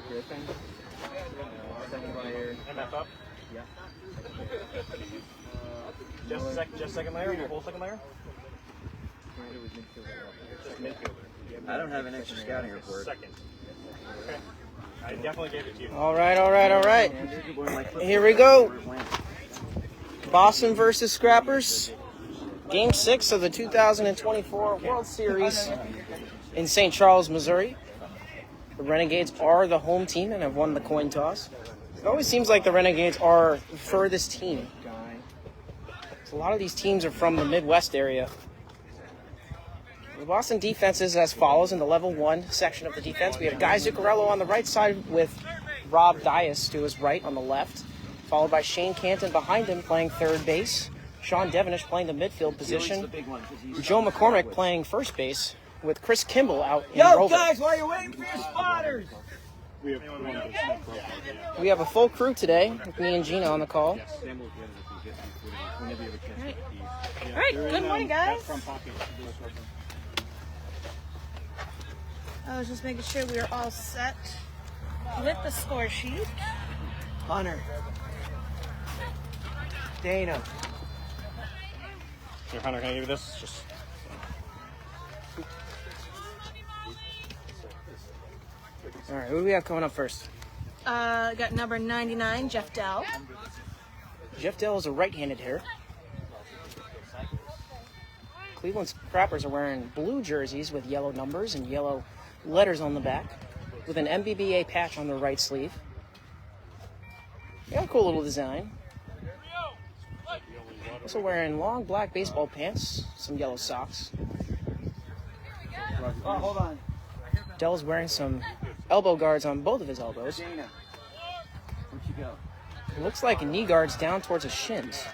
Griffin. Second layer. MF up? Yeah. Just second layer? Whole second layer? Just midfielder. I don't have an extra scouting report. Second. Okay. I definitely gave it to you. All right. Here we go. Boston versus Scrappers. Game 6 of the 2024 World Series in St. Charles, Missouri. The Renegades are the home team and have won the coin toss. It always seems like the Renegades are the furthest team. So a lot of these teams are from the Midwest area. The Boston defense is as follows in the level 1 section of the defense. We have Guy Zuccarello on the right side with Rob Dias to his right on the left, followed by Shane Canton behind him playing third base, Sean Devenish playing the midfield position, Joe McCormick playing first base, with Chris Kimball out in Rover. Guys, while you're waiting for your spotters! We have a full crew today with me and Gina on the call. All right, good morning, guys. I was just making sure we were all set with the score sheet. Hunter. Dana. Here, Hunter, can I give you this? Just. All right, who do we have coming up first? Got number 99, Jeff Dell. Jeff Dell is a right-handed hitter. Cleveland Scrappers are wearing blue jerseys with yellow numbers and yellow letters on the back, with an NBBA patch on their right sleeve. Got a cool little design. Also wearing long black baseball pants, some yellow socks. Oh, hold on. Dell's wearing some elbow guards on both of his elbows. Dana. Where'd you go? It looks like knee guards down towards his shins.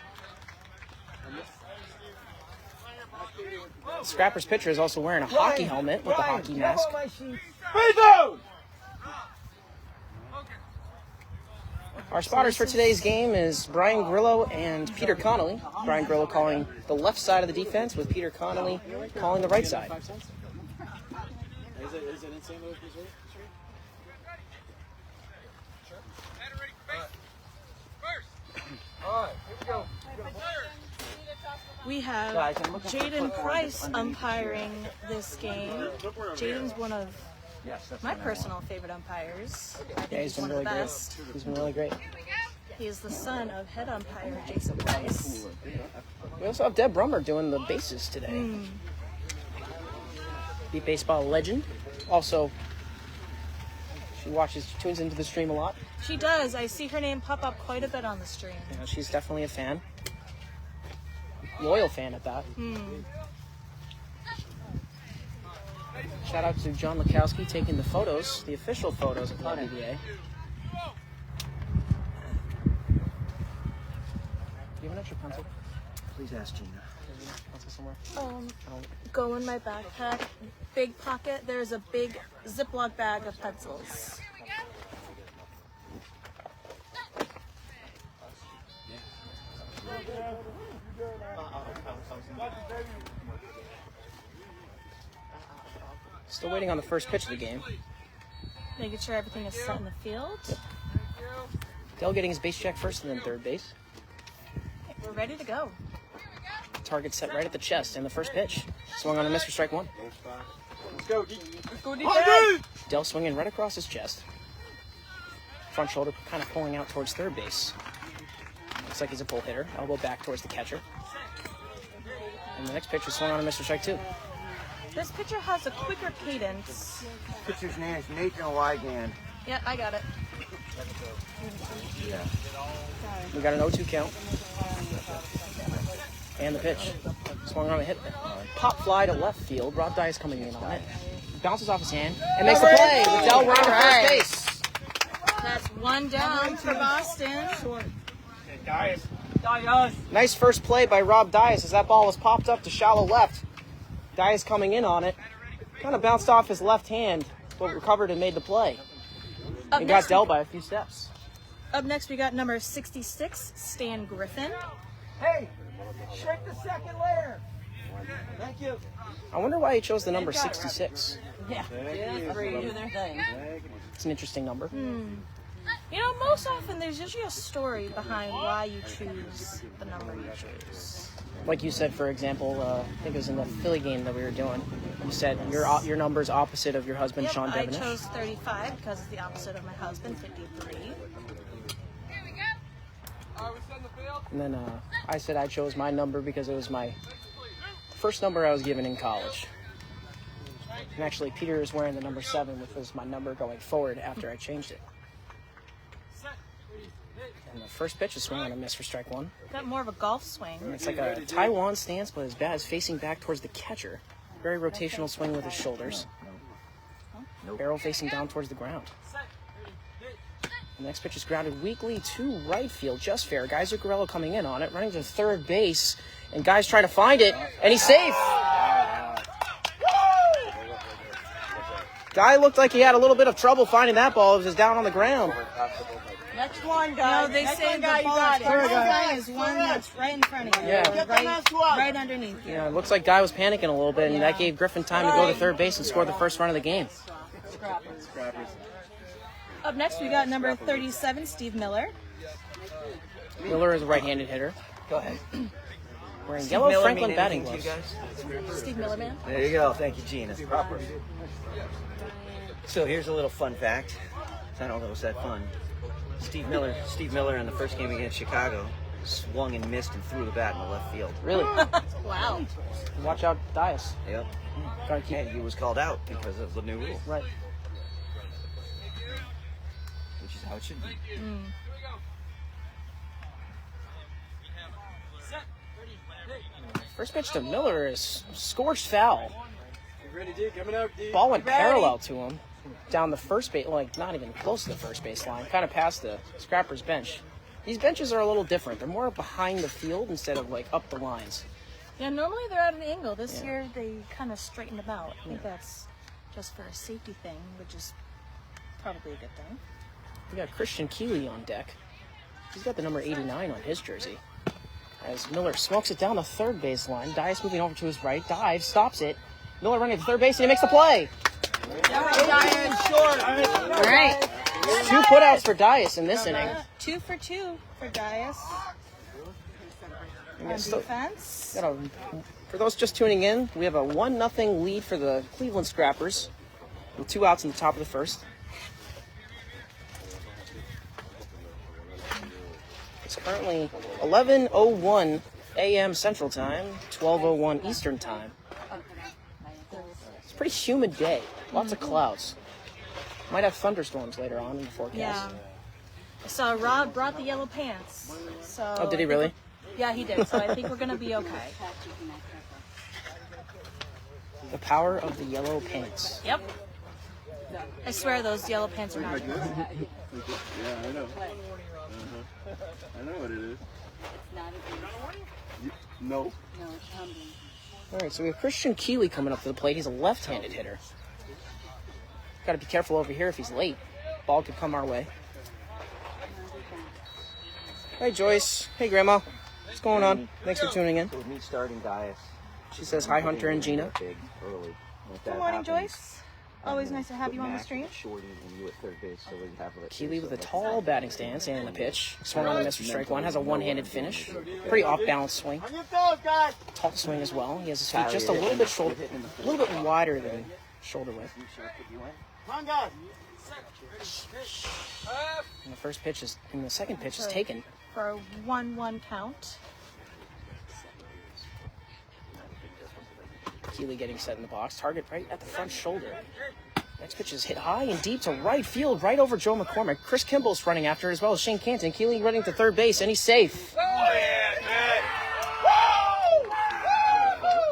The Scrappers pitcher is also wearing a hockey helmet with a hockey mask. Our spotters for today's game is Brian Grillo and Peter Connolly. Brian Grillo calling the left side of the defense, with Peter Connolly calling the right side. Is it in St. Louis, Missouri? All right, here we go. We have Jaden Price umpiring this game. Jaden's one of my personal favorite umpires. I think he's one of the best. He's been really great. He is the son of head umpire Jason Price. We also have Deb Brummer doing the bases today. Beat baseball legend. Also, she tunes into the stream a lot. She does. I see her name pop up quite a bit on the stream. Yeah, she's definitely a fan. Loyal fan at that. Shout out to John Lukowski taking the photos, the official photos of the NBBA. Do you have an extra pencil? Please ask Gina. Pencil somewhere? Go in my backpack. Big pocket. There's a big Ziploc bag of pencils. Still waiting on the first pitch of the game. Making sure everything is set in the field. Dell getting his base check first and then third base. Okay, we're ready to go. Target set right at the chest and the first pitch. Swung on a miss for strike one. Let's go, D. Dell swinging right across his chest. Front shoulder kind of pulling out towards third base. Looks like he's a pull hitter. Elbow back towards the catcher. And the next pitch is swung on a miss for strike two. This pitcher has a quicker cadence. Pitcher's name is Nathan Wygand. Yeah, I got it. Yeah. We got an 0-2 count. And the pitch. Swung on a hit. Pop fly to left field. Rob Dias coming in on it. Bounces off his hand and makes the play with Dell running to first base. That's one down for Boston. Nice first play by Rob Dias as that ball was popped up to shallow left. Dias coming in on it. Kind of bounced off his left hand, but recovered and made the play. And got Dell by a few steps. Up next, we got number 66, Stan Griffin. Hey, shake the second layer. Thank you. I wonder why he chose the number 66. Yeah. Thank They you. do their thing. It's an interesting number. You know, most often there's usually a story behind why you choose the number you choose. Like you said, for example, I think it was in the Philly game that we were doing. You said your number's opposite of your husband, Yep, Sean I Devenish. chose 35 because it's the opposite of my husband, 53. And then I said I chose my number because it was my first number I was given in college. And actually, Peter is wearing the number 7, which was my number going forward after I changed it. And the first pitch is swing on a miss for strike 1. Got more of a golf swing. It's like a Taiwan stance, but his bat is facing back towards the catcher. Very rotational swing with his shoulders. Barrel facing down towards the ground. The next pitch is grounded weakly to right field, just fair. Guy Zuccarello coming in on it, running to third base, and Guy's trying to find it, and he's safe. Guy looked like he had a little bit of trouble finding that ball. It was down on the ground. Next one, guys. No, they Next say one, the guy, you ball got it. first Come on, guy is one that's right in front of you. Yeah. Right underneath you. Yeah, it looks like Guy was panicking a little bit, and that gave Griffin time to go to third base and score the first run of the game. Up next, we got number 37, Steve Miller. Miller is a right-handed hitter. Go ahead. Wearing yellow Miller Franklin mean batting anything gloves. to you guys? Steve Miller, man. There you go. Thank you, Gina. So here's a little fun fact. I don't know if it was that fun. Steve Miller in the first game against Chicago swung and missed and threw the bat in the left field. Really? Wow. Watch out, Dias. Yep. Gotta keep And he was called out because of the new rule, right. which is how it should be. First pitch to Miller is scorched foul. You ready, D? Coming out, D. Ball went parallel to him down the first base, like not even close to the first base line, kind of past the Scrappers bench. These benches are a little different. They're more behind the field instead of like up the lines. Yeah, normally they're at an angle. This year they kind of straightened them out. I think that's just for a safety thing, which is probably a good thing. We got Christian Keeley on deck. He's got the number 89 on his jersey. As Miller smokes it down the third base line, Dias moving over to his right, dives, stops it. Miller running to third base, and he makes the play. All right. 2 putouts for Dias in this inning. 2 for 2 for Dias. On defense. For those just tuning in, we have a 1-0 lead for the Cleveland Scrappers with 2 outs in the top of the first. It's currently 11:01 a.m. Central Time, 12:01 Eastern Time. It's a pretty humid day. Lots of clouds. Might have thunderstorms later on in the forecast. Yeah. I saw Rob brought the yellow pants. So Oh, did he really? Yeah, he did. So I think we're going to be okay. The power of the yellow pants. Yep. I swear those yellow pants are not good. Yeah, I know. I know what it is. No. All right, so we have Christian Keeley coming up to the plate. He's a left-handed hitter. Got to be careful over here if he's late. Ball could come our way. Hey, Joyce. Hey, Grandma. What's going on? Thanks for tuning in. So with me starting Dias, She says hi, Hunter and Gina. big early. If Good that morning, happens, Joyce. Always nice to have put you on the Mac, stream. Shorty, and you at third base, so we have it. Keeley with a tall batting stance and the pitch. Swung on the miss for strike 1. Has a one-handed finish. Pretty off-balance swing. On your toes, guys. Tall swing as well. He has his feet just a little bit wider than shoulder width. Come on, guys. And the first pitch is, and the second pitch is taken. For a 1-1 count. Keeley getting set in the box. Target right at the front shoulder. Next pitch is hit high and deep to right field, right over Joe McCormick. Chris Kimball's running after it as well as Shane Canton. Keeley running to third base, and he's safe. I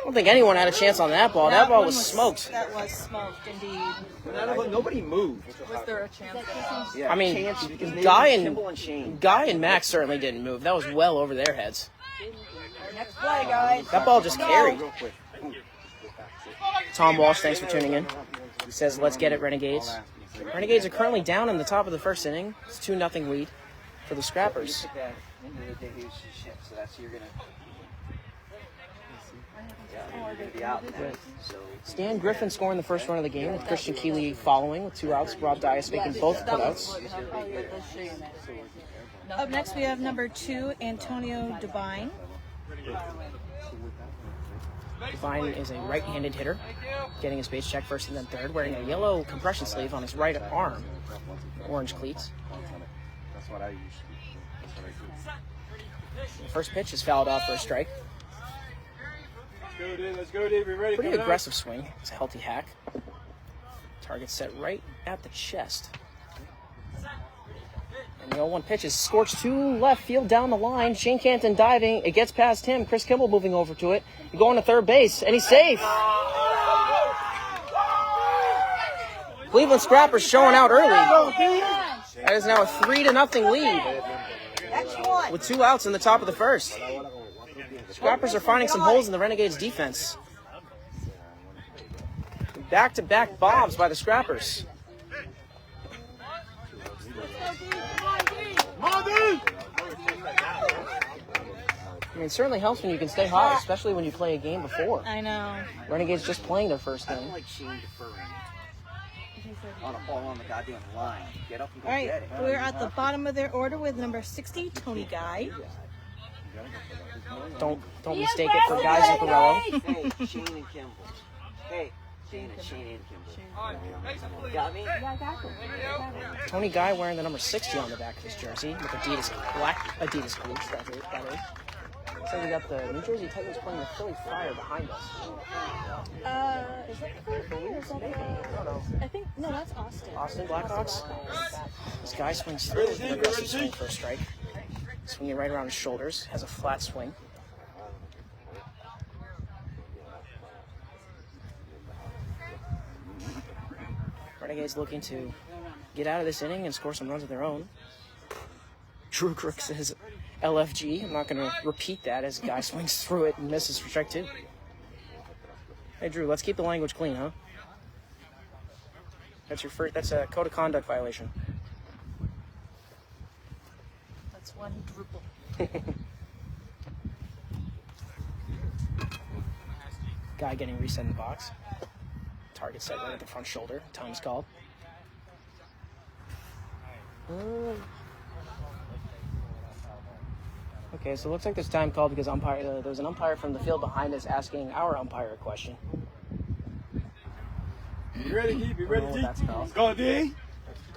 don't think anyone had a chance on that ball. That ball one was smoked. That was smoked, indeed. Nobody moved. Was there a chance? Yeah, I mean, because they Guy were Kimball and Shane. and Max certainly didn't move. That was well over their heads. Next play, guys. That ball just carried. Tom Walsh, thanks for tuning in. He says, let's get it, Renegades. Renegades are currently down in the top of the first inning. It's 2-0 lead for the Scrappers. Put that into the debuts shit, so that's you're gonna. Be out now. So Stan Griffin scoring the first run of the game, with Christian Keeley following with 2 outs. Rob Dias making both putouts. Up next, we have number 2, Antonio Devine. Devine is a right-handed hitter, getting his base check first and then third, wearing a yellow compression sleeve on his right arm, orange cleats. That's what I usually do. The first pitch is fouled off for a strike. Let's go, Dave. We're ready. Pretty aggressive swing. It's a healthy hack. Target set right at the chest. And the 0-1 pitch is scorched to left field down the line. Shane Canton diving. It gets past him. Chris Kimball moving over to it. Going to third base, and he's safe. Cleveland Scrappers showing out early. That is now a 3-0 lead with 2 outs in the top of the first. Scrappers are finding some holes in the Renegades' defense. Back-to-back bombs by the Scrappers. I mean, it certainly helps when you can stay hot, especially when you play a game before. I know. Renegades just playing their first I game. don't like Shane deferring on a ball on the goddamn line. Get up and go All right, get it. we're at the bottom of their order with number 60, Tony Guy. Don't mistake it for Guy Zuccarello. Hey, Shane and Kimball. Hey, Shane and Kimball. Got me? Tony Guy wearing the number 60 on the back of his jersey with black Adidas cleats. That is. So we got the New Jersey Titans playing the Philly Fire behind us. Is that the Philly Fire or is that the... I think, no, that's Austin. Austin Blackhawks. This guy swings through with an aggressive swing for a strike. Swinging right around his shoulders. Has a flat swing. Renegades looking to get out of this inning and score some runs of their own. Drew Crook says LFG. I'm not going to repeat that as a guy swings through it and misses for strike 2. Hey, Drew, let's keep the language clean, huh? That's your first. That's a code of conduct violation. That's one dribble. Guy getting reset in the box. Target set right at the front shoulder. Time's called. Okay, so it looks like there's time called because there was an umpire from the field behind us asking our umpire a question. You ready, Keith? You ready, I don't know what Keith? that's called. Go, D.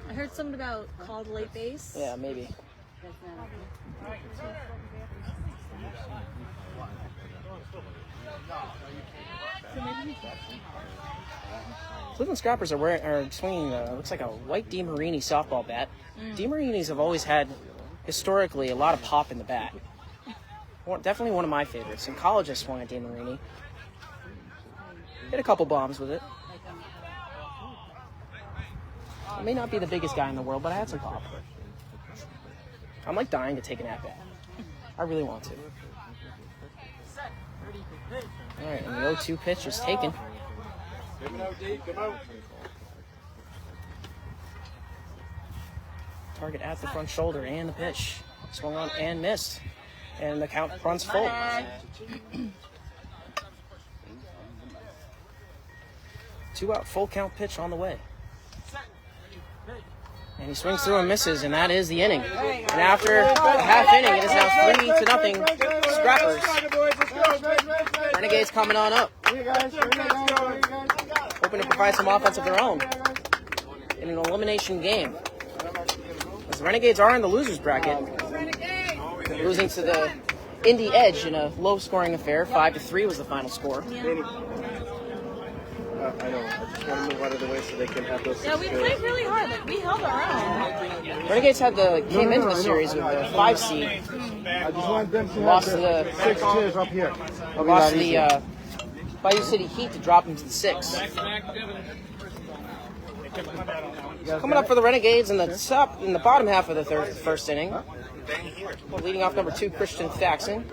I heard something about called late base. Yeah, maybe. Cleveland Scrappers are swinging, looks like a white DeMarini softball bat. DeMarinis have always had, historically, a lot of pop in the bat. Definitely one of my favorites. In college, I swung a DeMarini. Hit a couple bombs with it. I may not be the biggest guy in the world, but I had some pop. I'm like dying to take an at-bat. I really want to. All right, and the 0-2 pitch is taken. Come out, D. Come out. Target at the front shoulder and the pitch. Swung on and missed. And the count runs full. 2-out full count pitch on the way. And he swings through and misses, and that is the inning. And after a half inning, it is now 3-0 Scrappers. Renegades coming on up. Hoping to provide some offense of their own in an elimination game. As the Renegades are in the losers bracket, losing to the Indy Edge in a low-scoring affair. 5-3 was the final score. I know. I just want to move out of the way so they can have those. Yeah, we played really hard. Like, we held our own. Renegades came into the series with a 5 seed. I just want them to Lost have to the the 6 chairs up here. lost to the Bayou City Heat to drop them to the 6. Coming up for the Renegades in the bottom half of the first inning. Leading off number 2, Christian Thaxton.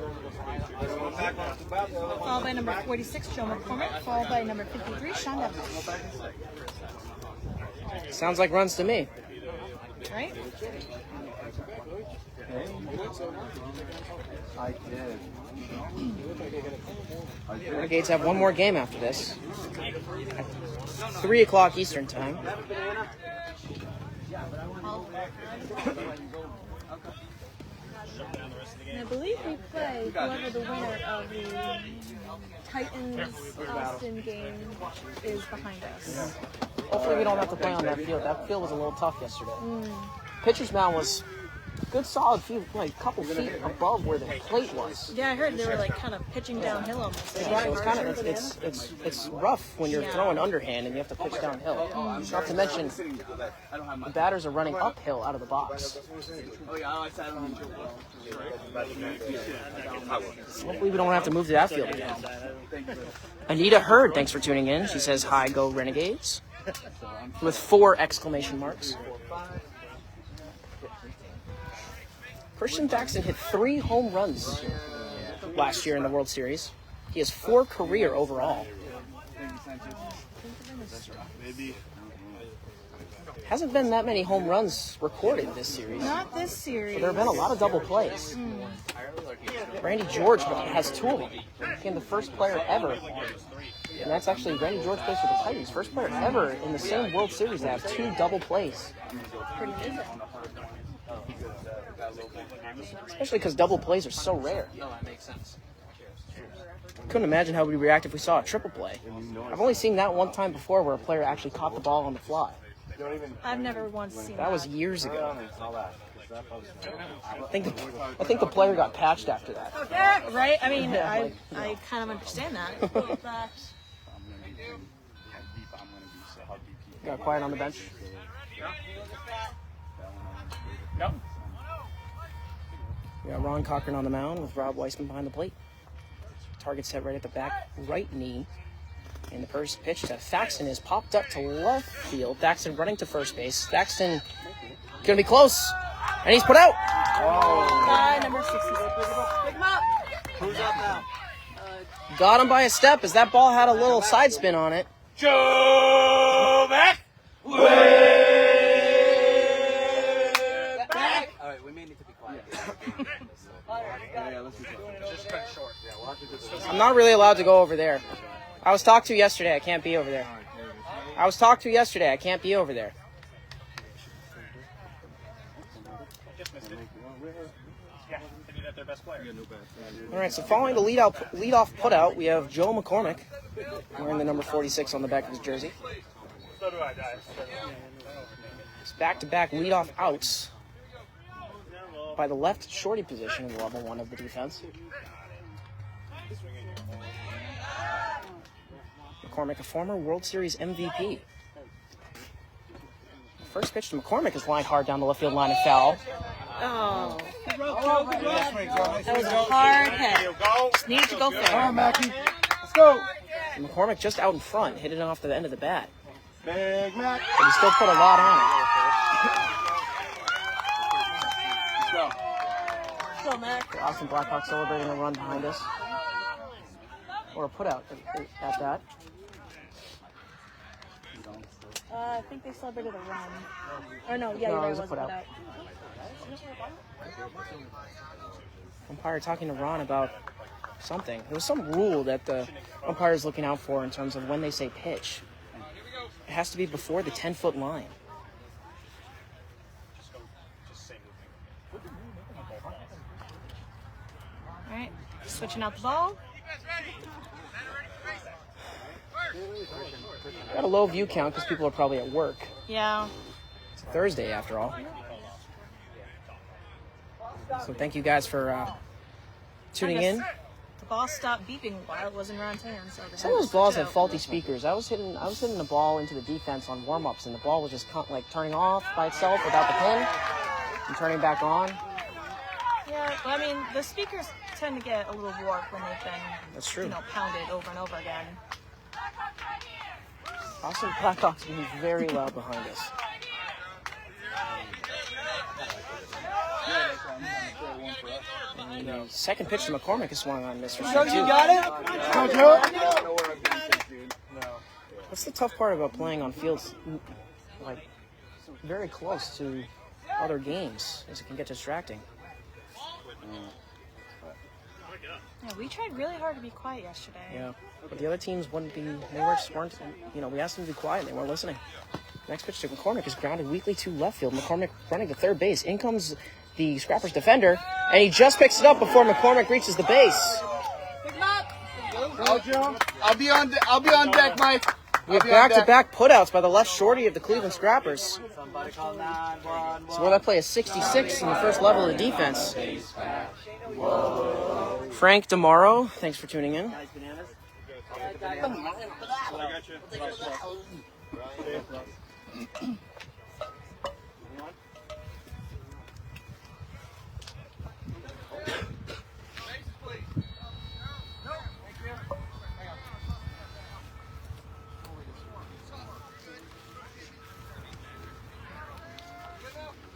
Followed by number 46, Joe McCormick. Followed by number 53, Sean Devlin. Sounds like runs to me. Right? I did. Renegades have one more game after this. At 3 o'clock Eastern time. And I believe we play whoever the winner of the Titans-Austin game is behind us. Hopefully we don't have to play on that field. That field was a little tough yesterday. Pitcher's mound was a good solid few, like a couple feet above where the plate was. Yeah, I heard they were like kind of pitching downhill almost. So it's kind of it's rough when you're throwing underhand and you have to pitch downhill. Not to mention the batters are running uphill out of the box. Hopefully we don't have to move to that field again. Anita Hurd, thanks for tuning in. She says, "Hi, go Renegades," with 4 exclamation marks. Christian Thaxton hit 3 home runs last year in the World Series. He has 4 career overall. Hasn't been that many home runs recorded this series. Not this series. But there have been a lot of double plays. Randy George has 2 of them. Became the first player ever. And that's actually Randy George plays for the Titans. First player ever in the same World Series to have 2 double plays. Pretty amazing. Especially because double plays are so rare. Couldn't imagine how we'd react if we saw a triple play. I've only seen that one time before where a player actually caught the ball on the fly. I've never once seen That was years ago. I think the player got patched after that. Yeah, right? I mean, I kind of understand that. But Got quiet on the bench. Yep. We got Ron Cochran on the mound with Rob Weissman behind the plate. Target set right at the back right knee. And the first pitch to Thaxton is popped up to left field. Thaxton running to first base. Thaxton gonna be close. And he's put out. number 66. Pick him up. Who's up now? Got him by a step as that ball had a little side spin on it. Joe back. Back. All right, we may need to be quiet. I'm not really allowed to go over there. I was talked to yesterday. I can't be over there. I was talked to yesterday. I can't be over there. All right, so following the leadoff putout, we have Joe McCormick wearing the number 46 on the back of his jersey. It's back-to-back leadoff outs by the left shorty position in level 1 of the defense. McCormick, a former World Series MVP. First pitch to McCormick is lined hard down the left field line and foul. Oh. That was a hard hit. Just needed to go fair. Let's go. And McCormick just out in front, hit it off to the end of the bat. Big Mac. But he still put a lot on it. Let's go. Go, Mac. The Austin Blackhawks celebrating a run behind us. Or a putout at that. I think they celebrated a run. Or no, yeah, No, you're right, it was a it was a putout. putout. Umpire talking to Ron about something. There was some rule that the umpire is looking out for in terms of when they say pitch. It has to be before the 10-foot line. All right, switching out the ball. Got a low view count because people are probably at work. Yeah. It's Thursday, after all. So thank you guys for tuning in. The ball stopped beeping while it was in Ron's hands. So Some of those balls had faulty speakers. I was hitting the ball into the defense on warm-ups, and the ball was just like turning off by itself without the pin and turning back on. Yeah, well, I mean, the speakers tend to get a little warped when they've been, That's true. pounded over and over again. Austin Blackhawks being very loud behind us. And the second pitch to McCormick is swung on Mr. So you got it? That's the tough part about playing on fields like very close to other games, as it can get distracting. Yeah, we tried really hard to be quiet yesterday. Yeah, but the other teams wouldn't be. They weren't. You know, we asked them to be quiet, and they weren't listening. Next pitch to McCormick is grounded weakly to left field. McCormick running to third base. In comes the Scrappers defender, and he just picks it up before McCormick reaches the base. I'll be on deck, Mike. We have back-to-back putouts by the left shorty of the Cleveland Scrappers. So that play is 66 in the first level of the defense. Frank DeMauro, thanks for tuning in.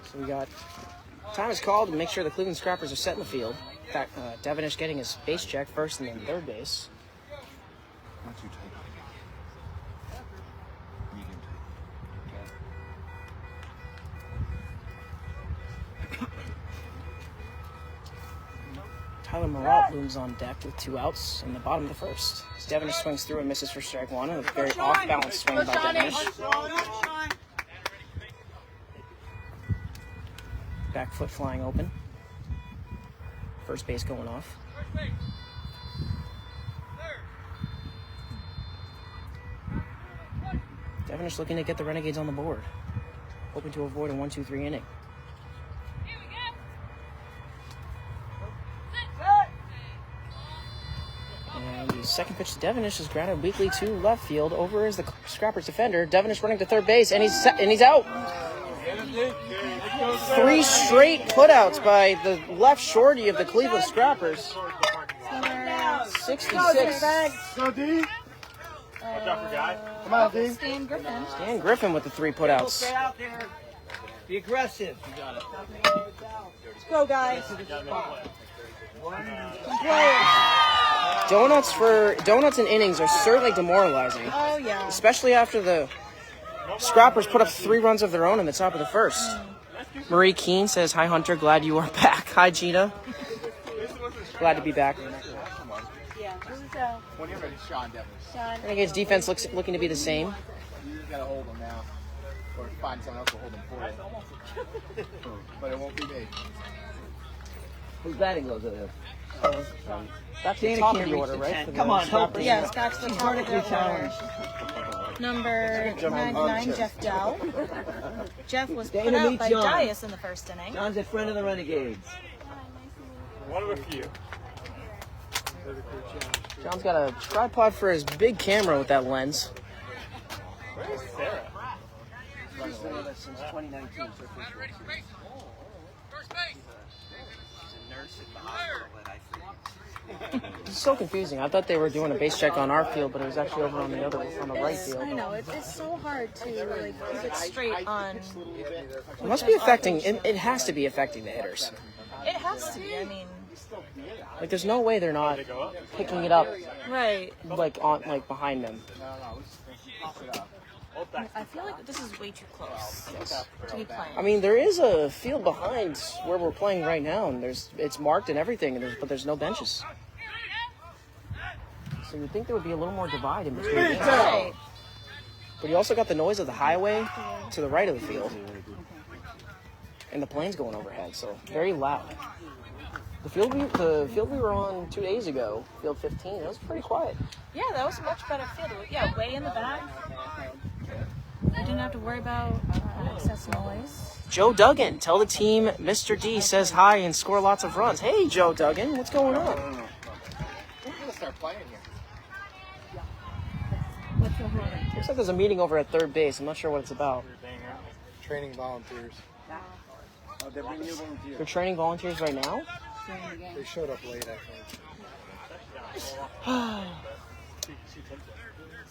So we got time is called to make sure the Cleveland Scrappers are set in the field. In fact, Devenish getting his base check first and then third base. Not too tight. Medium tight. Tyler Maralt looms on deck with 2 outs in the bottom of the first. As Devenish swings through and misses for strike 1, and a very off-balance swing by Devenish. Back foot flying open. First base going off. Devenish looking to get the Renegades on the board. Hoping to avoid a 1-2-3 inning. And the second pitch to Devenish is grounded weakly to left field. Over is the Scrappers defender. Devenish running to third base, and he's out. 3 straight putouts by the left shorty of the Cleveland Scrappers. 66. Go, D. Watch out for guy. Come on, D. Stan Griffin. Dan Griffin with the 3 putouts. Stay out there. Be aggressive. Let's go, guys. Donuts and innings are certainly demoralizing, Oh, yeah. especially after the Scrappers put up 3 runs of their own in the top of the first. Marie Keene says, "Hi Hunter, glad you are back." Hi Gina. Glad to be back. Yeah. When you're ready, Sean Devenish. Renegades defense looking to be the same. You just gotta hold him now, or find someone else to hold him for you. But it won't be me. Who's batting those there? That's the top of the order, right? Come on, help me. Yes, back to the top of the order. challenged. Number 99, Jeff Dow. Jeff was put Dana, out meet by John. Dias in the first inning. John's a friend of the Renegades. One of a few. John's got a tripod for his big camera with that lens. Where's Sarah? She's been with us since 2019. It's so confusing. I thought they were doing a base check on our field, but it was actually over on the right field. I know, it's so hard to keep it straight on. It must be affecting. It has to be affecting the hitters. It has to be, I mean. Like, there's no way they're not picking it up Right. like behind them. I feel like this is way too close to be playing. I mean, there is a field behind where we're playing right now, and it's marked and everything, but there's no benches. So you'd think there would be a little more divide in between games. Right. But you also got the noise of the highway to the right of the field, and the planes going overhead, so very loud. The field we were on 2 days ago, field 15, it was pretty quiet. Yeah, that was a much better field. Yeah, way in the back. I didn't have to worry about excess noise. Joe Duggan, tell the team Mr. D says hi and score lots of runs. Hey, Joe Duggan, what's going on? We're gonna start playing here. Looks like there's a meeting over at third base. I'm not sure what it's about. Training volunteers. They're bringing new volunteers. They're training volunteers right now? They showed up late, I think.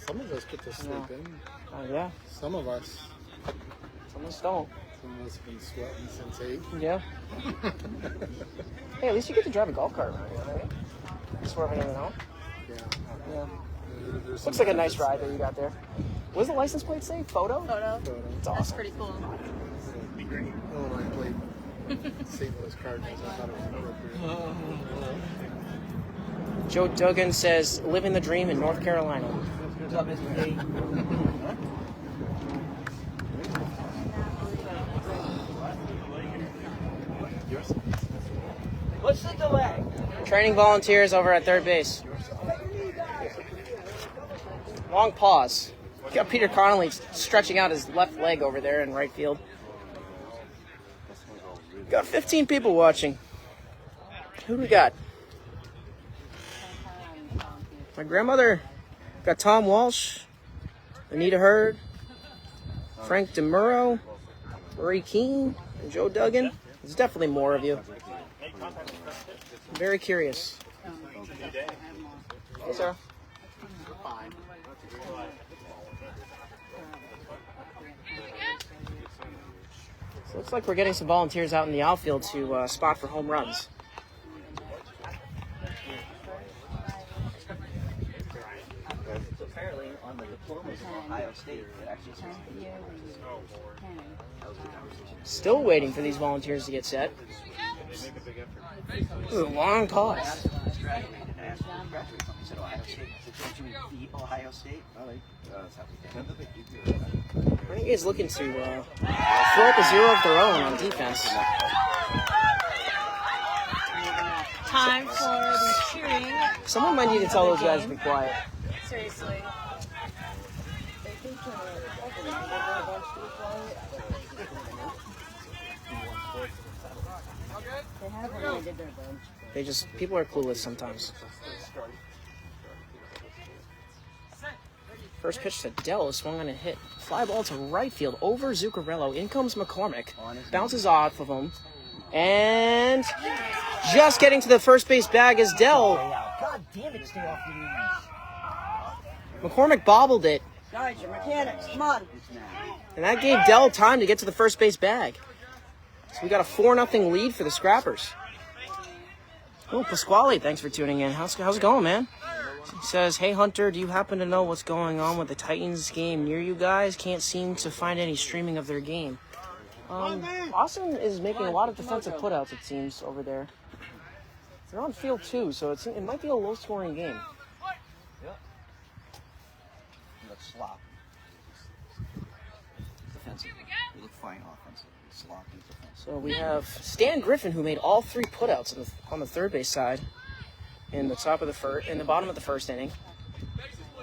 Some of us get to sleep in. Yeah. Some of us. Some of us don't. Some of us have been sweating since 8. Yeah. Hey, at least you get to drive a golf cart around here, right? Swerving in and out. Yeah. Looks like a nice ride that you got there. What does the license plate say? Photo? Photo. It's That's awesome. pretty cool. Illinois plate. St. Louis Cardinals. I thought it was appropriate. Joe Duggan says, living the dream in North Carolina. What's up, Mr. D? What's the delay? Training volunteers over at third base. Long pause. You got Peter Connolly stretching out his left leg over there in right field. Got 15 people watching. Who do we got? My grandmother. Got Tom Walsh, Anita Hurd, Frank DeMuro, Marie Keene, and Joe Duggan. There's definitely more of you. I'm very curious. Hey, Sarah. So looks like we're getting some volunteers out in the outfield to spot for home runs. Apparently, on the diplomas of Ohio State, it actually says Still waiting for these volunteers to get set. Ooh, long pause. graduated and asked where you graduated from. He said Ohio State. I said, don't you mean the Ohio State? Renegades looking to throw up a zero of their own on defense. Time for the cheering. Someone might need to tell those guys to be quiet. Seriously. People are clueless sometimes. First pitch to Dell, swung on a hit. Fly ball to right field over Zuccarello. In comes McCormick. Bounces off of him. And just getting to the first base bag is Dell. God damn it, stay off the McCormick bobbled it. Guys, your mechanics, come on. And that gave Dell time to get to the first base bag. So we got a 4-0 lead for the Scrappers. Oh, Pasquale, thanks for tuning in. How's it going, man? He says, hey, Hunter, do you happen to know what's going on with the Titans game near you guys? Can't seem to find any streaming of their game. Boston is making a lot of defensive putouts, it seems, over there. They're on field 2, so it might be a low-scoring game. Let's slop. Defensively. We look fine offensively. Sloppy defense. So we have Stan Griffin, who made all 3 putouts on the third base side in the bottom of the first inning,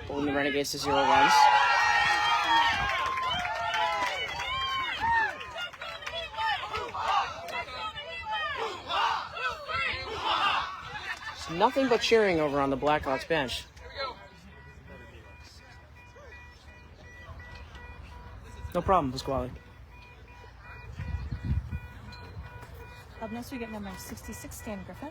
holding the Renegades to 0 runs. It's nothing but cheering over on the Blackhawks bench. No problem, Pasquale. Up next, we get number 66, Stan Griffin.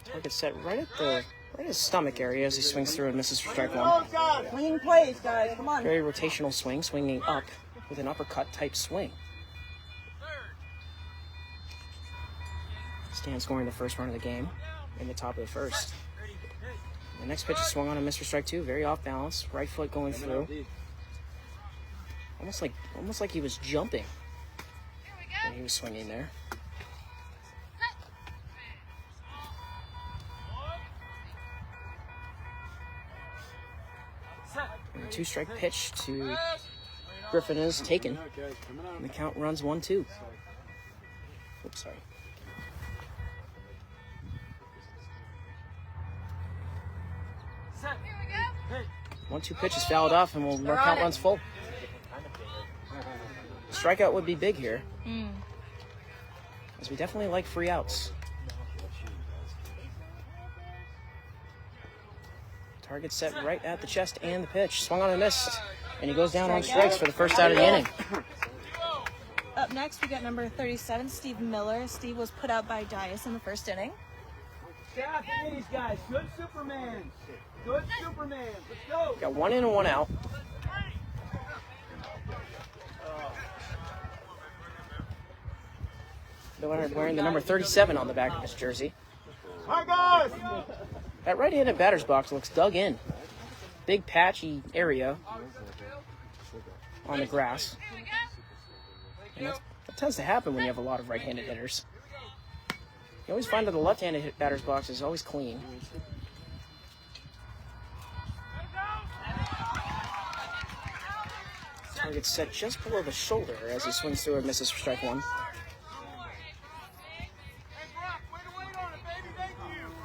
Target set right at his stomach area as he swings through and misses for strike one. Clean plays, guys, come on. Very rotational swing, swinging up with an uppercut type swing. Stan scoring the first run of the game in the top of the first. The next pitch is swung on and missed for strike two. Very off balance, right foot going through. Almost like he was jumping when he was swinging there. And a 2-strike pitch to Griffin is taken. And the count runs 1-2. Oops, sorry. 1-2 pitch is fouled off and our count runs full. Strikeout would be big here. As we definitely like free outs. Target set right at the chest and the pitch. Swung on and missed. And he goes down on strikes for the first out of the inning. Up next, we got number 37, Steve Miller. Steve was put out by Dias in the first inning. Staff these guys. Good Superman. Good Superman. Let's go. Got 1 in and 1 out. Miller wearing the number 37 on the back of his jersey. Hi, guys. That right-handed batter's box looks dug in. Big patchy area on the grass. And that's What tends to happen when you have a lot of right-handed hitters? You always find that the left-handed batter's box is always clean. Target set just below the shoulder as he swings through and misses for strike one.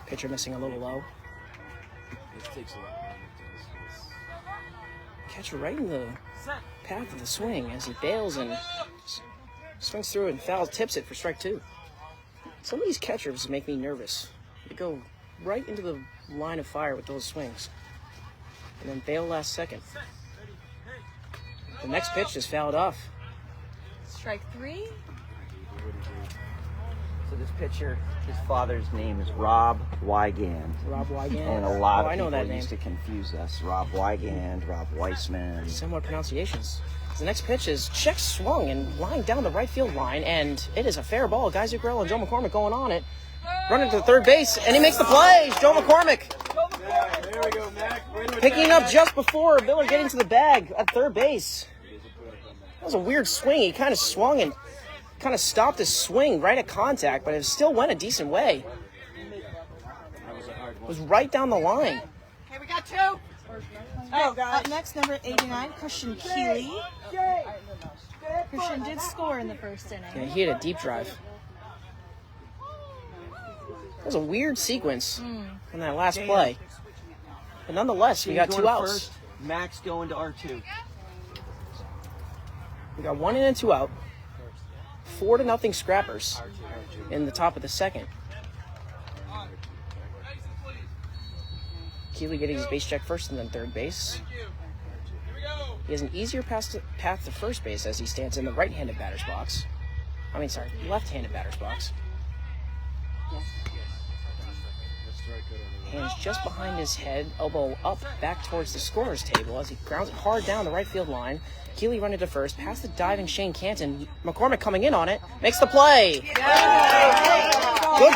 Pitcher missing a little low. Catcher right in the path of the swing as he bails and swings through and tips it for strike two. Some of these catchers make me nervous. They go right into the line of fire with those swings and then bail last second. The next pitch is fouled off. Strike three. So this pitcher, his father's name is Rob Wygand. Rob Wygand? And a lot of I know people that name. used to confuse us. Rob Wygand, Rob Weissman. Similar pronunciations. The next pitch is check swung and lying down the right field line, and it is a fair ball. Guy Zuccarello and Joe McCormick going on it. Running to the third base, and he makes the play. Joe McCormick. There we go, Mac. Picking up just before Miller getting to the bag at third base. That was a weird swing. He kind of swung and kind of stopped his swing right at contact, but it still went a decent way. It was right down the line. Okay, we got two. Oh, up next, number 89, Christian Keeley. Christian did score in the first inning. Yeah, he hit a deep drive. That was a weird sequence on that last play. But nonetheless, we got two outs. First, Max going to R2. We got 1 in and 2 out. 4-0 Scrappers in the top of the second. Keeley getting his base check first and then third base. He has an easier path to first base as he stands in the right-handed batter's box. Left-handed batter's box. Hands just behind his head, elbow up, back towards the scorer's table as he grounds it hard down the right field line. Keeley running to first, past the diving Shane Canton. McCormick coming in on it, makes the play. Good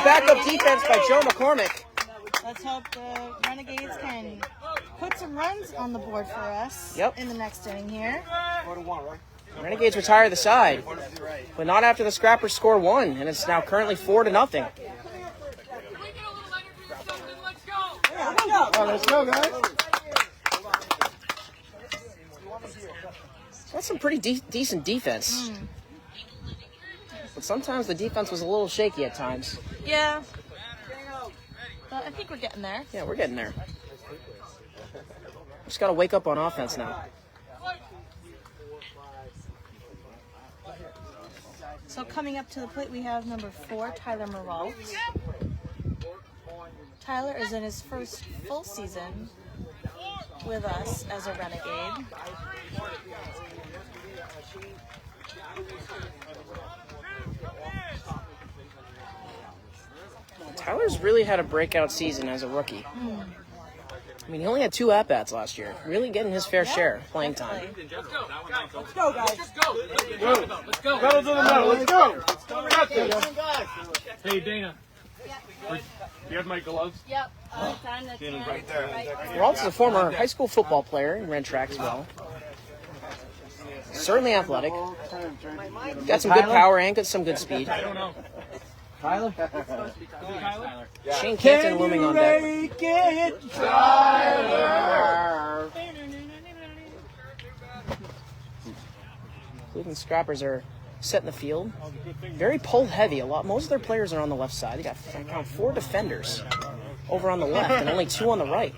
backup defense by Joe McCormick. Let's hope the Renegades can put some runs on the board for us in the next inning here. Renegades retire the side, but not after the Scrappers score 1, and it's now currently 4-0. Oh, let's go, guys. That's some pretty decent defense. But sometimes the defense was a little shaky at times. Yeah. But I think we're getting there. Yeah, we're getting there. Just got to wake up on offense now. So coming up to the plate, we have number 4, Tyler Moralt. Tyler is in his first full season with us as a Renegade. Tyler's really had a breakout season as a rookie. I mean, he only had 2 at-bats last year. Really getting his fair share of playing time. Let's go, guys. Let's go. Pedal to the metal. Let's go. Hey, Dana. Do you have my gloves? Yep. Right there. Moralt is a former high school football player and ran track as well. Certainly athletic. Got some good power and some good speed. I don't know. Tyler? Shane Canton looming on deck. Cleveland Scrappers are set in the field. Very pull heavy. Most of their players are on the left side. They got, I count, 4 defenders over on the left and only 2 on the right.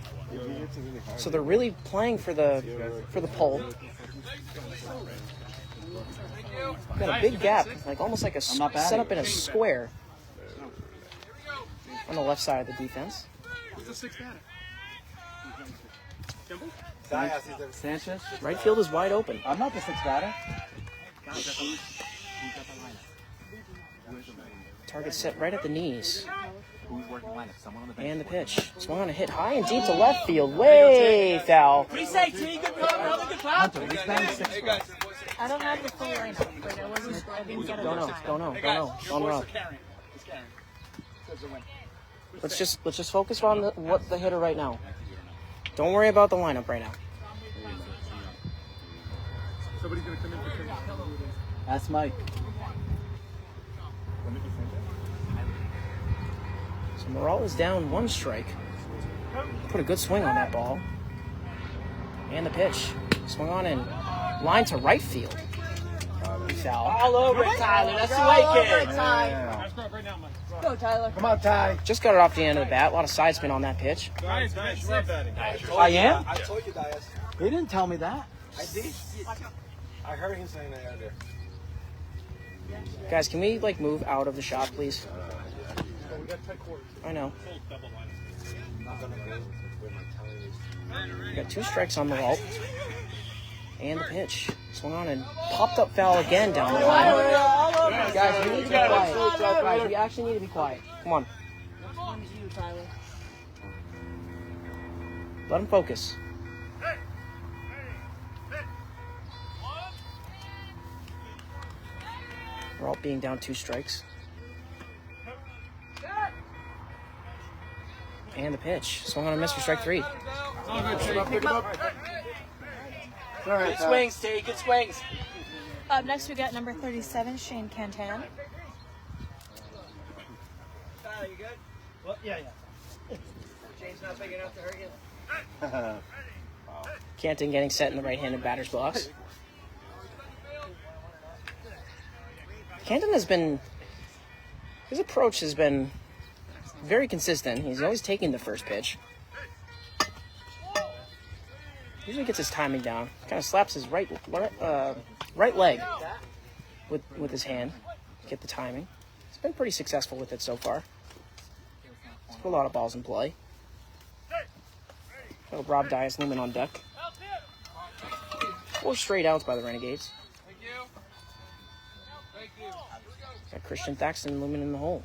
So they're really playing for the pull. Got a big gap, almost like a set up in a square on the left side of the defense. Who's the 6th batter? Kimball? Sanchez? Right field is wide open. I'm not the 6th batter. Target set right at the knees. And the pitch. Swung on a hit high and deep to left field. Way foul. What do you say, T? Good job. Another good job. I don't have the full lineup, but I didn't get it Don't on know. time. Don't run. Let's just focus on what the hitter right now. Don't worry about the lineup right now. Somebody's going to come in for training. That's Mike. So Morale is down 1 strike. Put a good swing on that ball. And the pitch. Swung on in. Line to right field. Foul. All over it, Tyler. That's the way, kid. Yeah. Go, Tyler. Come on, Ty. Just got it off the end of the bat. A lot of side spin on that pitch. I am? I told you, Dias. He didn't tell me that. I did. I heard him saying that earlier. Guys, can we move out of the shot, please? I know. We got 2 strikes on the vault. And the pitch. Swung on and popped up foul again down the line. Guys, we need to be quiet. Guys, we actually need to be quiet. Come on. Let him focus. We're all being down 2 strikes. And the pitch. Swung on and missed for strike 3. Good swings, T. Good swings. Up next, we got number 37, Shane Cantan. Tyler, you good? Well, yeah. Shane's not big enough to hurt you. Canton getting set in the right-handed batter's box. Canton has been, his approach has been very consistent. He's always taking the first pitch. Usually gets his timing down. Kind of slaps his right leg with his hand to get the timing. He's been pretty successful with it so far. He's put a lot of balls in play. Got Rob Dias looming on deck. 4 straight outs by the Renegades. Got Christian Thaxton looming in the hole.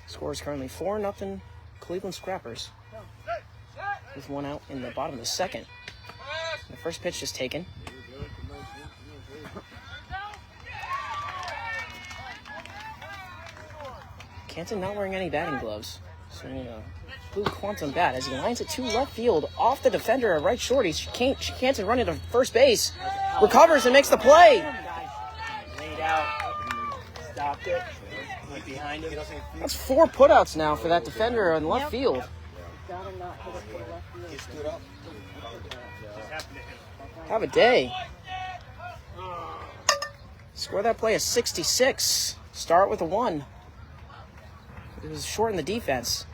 Score is currently 4-0 Cleveland Scrappers. With 1 out in the bottom of the 2nd. The first pitch is taken. Canton not wearing any batting gloves. So, blue quantum bat as he lines it to left field off the defender at right short. Canton running to first base. Recovers and makes the play. Laid out. Stopped it. Went behind him. That's 4 putouts now for that defender in left field. He stood up. Have a day. Score that play a 66. Start with a 1. It was short in the defense.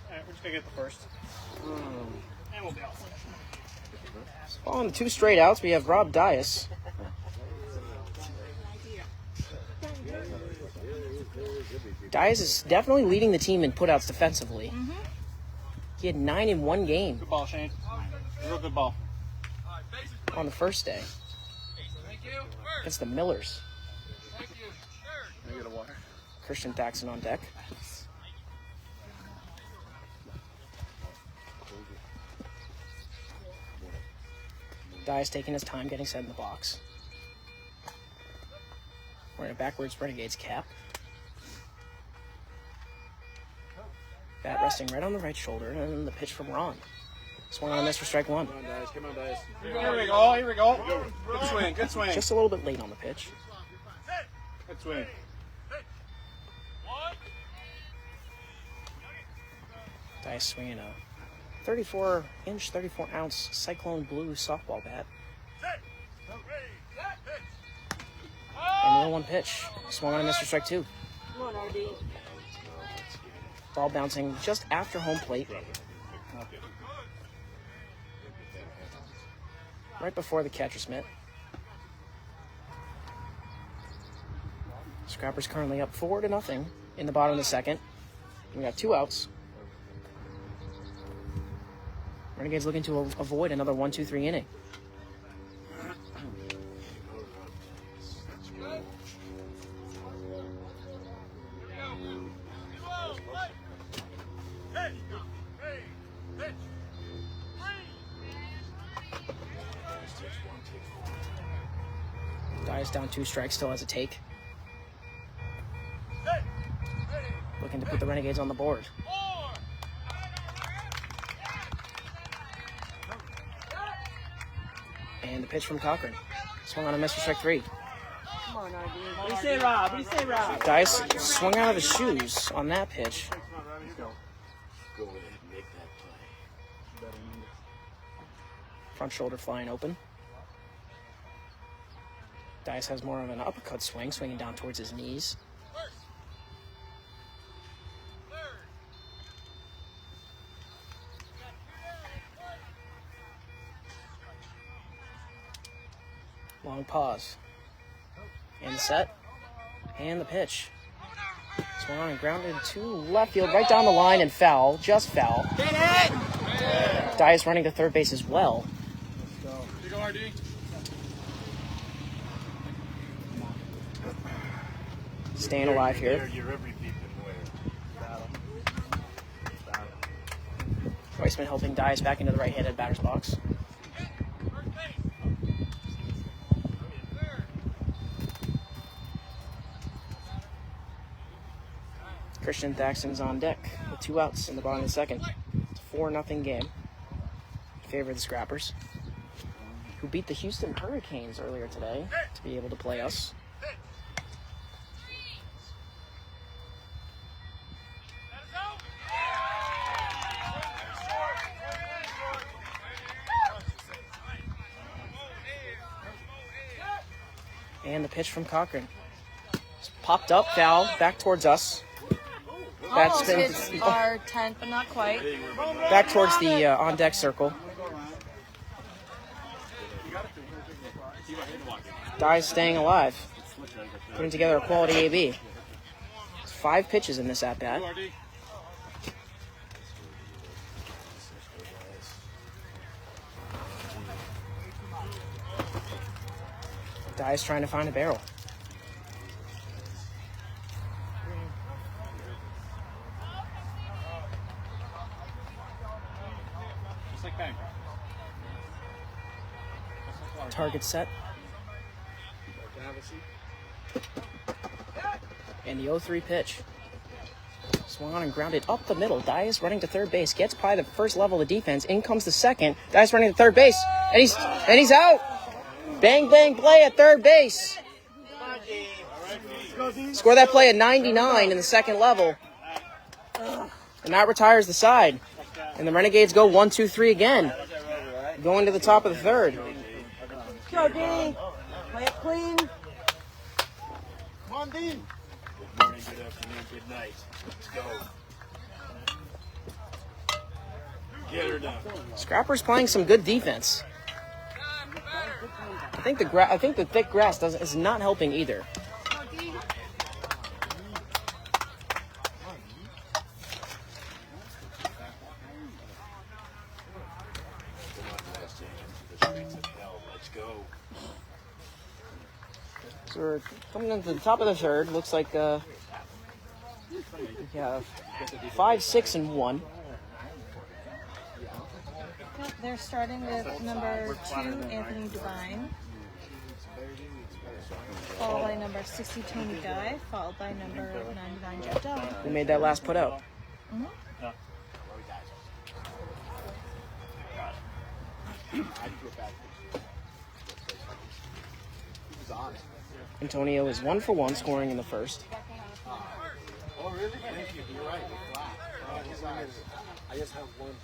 All right, we're just going to get the first. And we'll be out. On the 2 straight outs, we have Rob Dias. Dias is definitely leading the team in putouts defensively. He had 9 in 1 game. Good ball, Shane. Real good ball. On the first day. Against the Millers. Can I get a water? Christian Thaxton on deck. Dias taking his time getting set in the box. Wearing a backwards Renegades cap. Bat resting right on the right shoulder, and then the pitch from Ron. Swung on a miss for strike 1. Come on, Dias. Come on, Dias. Here we go. Here we go. Good swing. Good swing. Just a little bit late on the pitch. Good swing. Dias swinging a 34-inch, 34-ounce Cyclone Blue softball bat. And the 0-1 pitch. Swung on a miss for strike 2. Come on, RD. Ball bouncing just after home plate. Right before the catcher's mitt. Scrappers currently up 4-0 in the bottom of the 2nd. We got 2 outs. Renegades looking to avoid another 1-2-3 inning. Dias down 2 strikes, still has a take. Looking to put the Renegades on the board. And the pitch from Cochran. Swung on a miss for strike 3. What do you say, Rob? What do you say, Rob? Dice swung out of his shoes on that pitch. Go ahead and make that play. Front shoulder flying open. Dice has more of an uppercut swing, swinging down towards his knees. Long pause. And set. And the pitch. Swung on and grounded to left field, right down the line, and foul. Just foul. Dias running to third base as well. Here you go, RD. Staying alive here. You're every peep and where. Weissman helping Dias back into the right-handed batter's box. Christian Thaxton's on deck with 2 outs in the bottom of the second. It's a 4-0 game in favor of the Scrappers, who beat the Houston Hurricanes earlier today to be able to play us. And the pitch from Cochran. It's popped up, foul, back towards us. Almost hits our tent, but not quite. Back towards the on-deck circle. Dies staying alive. Putting together a quality AB. 5 pitches in this at-bat. Dies trying to find a barrel. Target set. And the 0-3 pitch. Swung on and grounded up the middle. Dias running to third base. Gets by the first level of defense. In comes the second. Dias running to third base. And he's out. Bang, bang, play at third base. Score that play at 99 in the second level. And that retires the side. And the Renegades go 1-2-3 again. Going to the top of the third. Go, D. Play it clean. Come on, Dean. Good morning, good afternoon, good night. Let's go. Get her done. Scrappers playing some good defense. I think the thick grass is not helping either. So we're coming into the top of the third. Looks like we have 5, 6, and 1. They're starting with number 2, Anthony Devine, followed by number 60, Tony Guy, followed by number 99, Jeff Dell. Who made that last put out? Antonio is 1 for 1, scoring in the first. Oh, really? Thank you. You're right. You're flat. I just have one.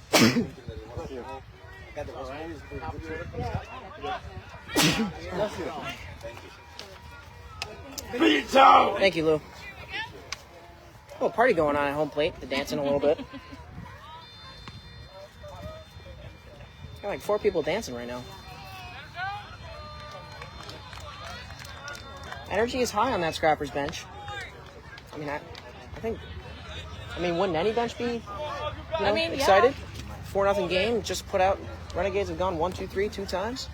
Thank you, Lou. Oh, party going on at home plate. The dancing a little bit. Got like 4 people dancing right now. Energy is high on that Scrappers bench. I mean, wouldn't any bench be, excited? 4-0 game, just put out. Renegades have gone 1-2-3 2 times.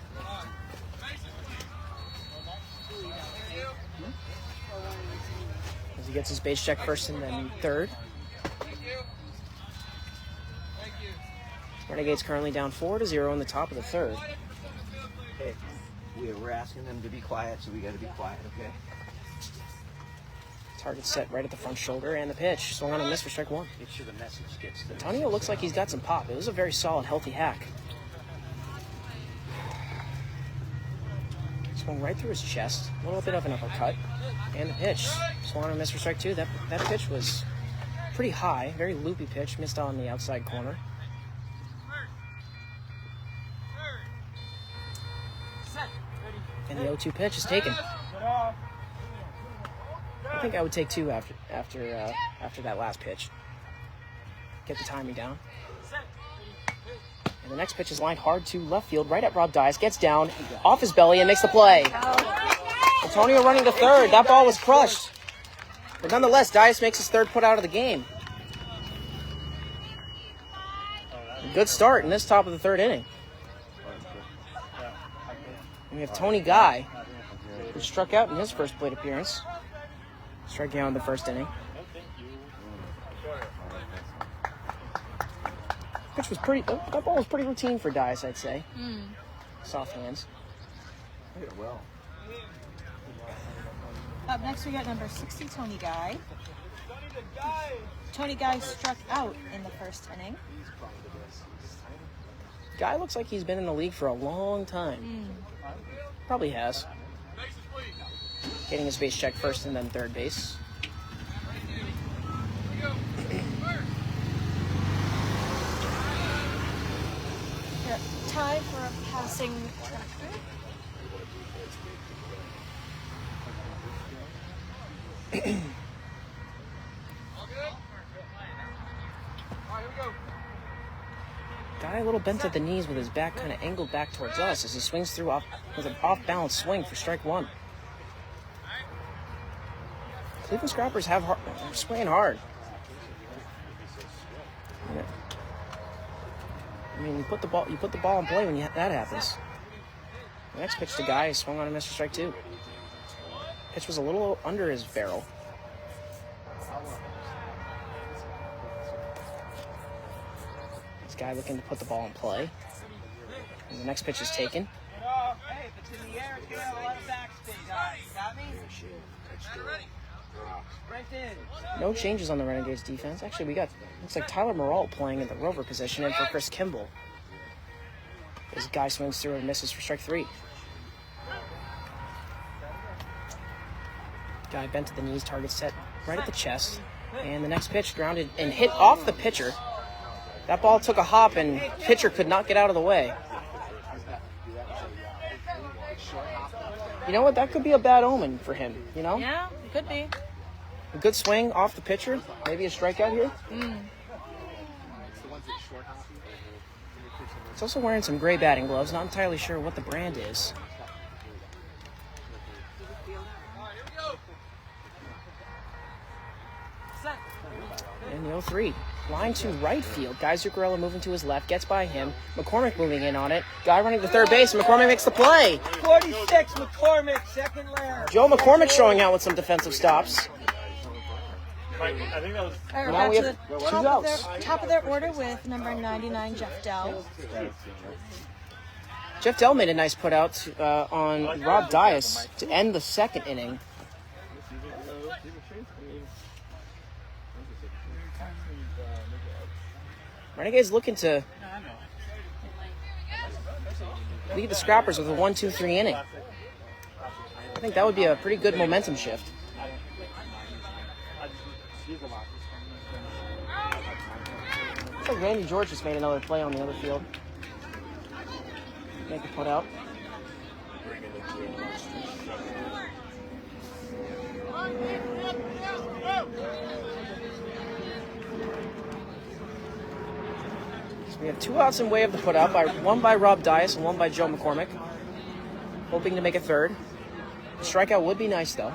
As he gets his base check first and then third. Renegades currently down 4-0 in the top of the third. Hey, we're asking them to be quiet, so we got to be quiet, okay? Target set right at the front shoulder, and the pitch. Swung on and missed for strike 1. Make sure the message gets there. Antonio looks like he's got some pop. It was a very solid, healthy hack. Swung right through his chest. A little bit of an uppercut. And the pitch. Swung on a miss for strike 2. That pitch was pretty high. Very loopy pitch. Missed on the outside corner. And the 0-2 pitch is taken. I think I would take 2 after that last pitch. Get the timing down. And the next pitch is lined hard to left field, right at Rob Dias. Gets down off his belly and makes the play. Antonio running to third. That ball was crushed. But nonetheless, Dias makes his third put out of the game. A good start in this top of the third inning. And we have Tony Guy, who struck out in his first plate appearance. Striking out in the first inning. Pitch was pretty. That ball was pretty routine for Dias, I'd say. Soft hands. Up next, we got number 60, Tony Guy. Tony Guy struck out in the first inning. Guy looks like he's been in the league for a long time. Probably has. Getting his base check first and then third base. Tie for a passing tractor. Guy a little bent at the knees with his back kind of angled back towards us as he swings through with an off-balance swing for strike 1. Cleveland Scrappers they're swinging hard. I mean, you put the ball in play when that happens. The next pitch to Guy is swung on a miss for strike 2. Pitch was a little under his barrel. This Guy looking to put the ball in play. And the next pitch is taken. Hey, if it's in the air, it's going to have a lot of backspin, guys. Got me? Right in. No changes on the Renegades defense. Actually, we got, looks like Tyler Morrell playing in the rover position and for Chris Kimball. This Guy swings through and misses for strike 3. Guy bent to the knees, target set right at the chest. And the next pitch grounded and hit off the pitcher. That ball took a hop and pitcher could not get out of the way. You know what? That could be a bad omen for him, you know? Yeah, it could be. A good swing off the pitcher. Maybe a strikeout here. He's also wearing some gray batting gloves. Not entirely sure what the brand is. And the 0-3. Line to right field. Guy Zuccarello moving to his left. Gets by him. McCormick moving in on it. Guy running to third base. And McCormick makes the play. 46, McCormick, second layer. Joe McCormick showing out with some defensive stops. I think that was. All right, Now we're we back have to the two outs. top of their order with number 99, Jeff Dell. Jeff Dell made a nice put out on Rob Dias to end the second inning. Renegades looking to lead the Scrappers with a 1-2-3 inning. I think that would be a pretty good momentum shift. Looks like Randy George just made another play on the other field. Make a put out. So we have 2 outs in way of the put out, one by Rob Dias and one by Joe McCormick. Hoping to make a third. A strikeout would be nice though.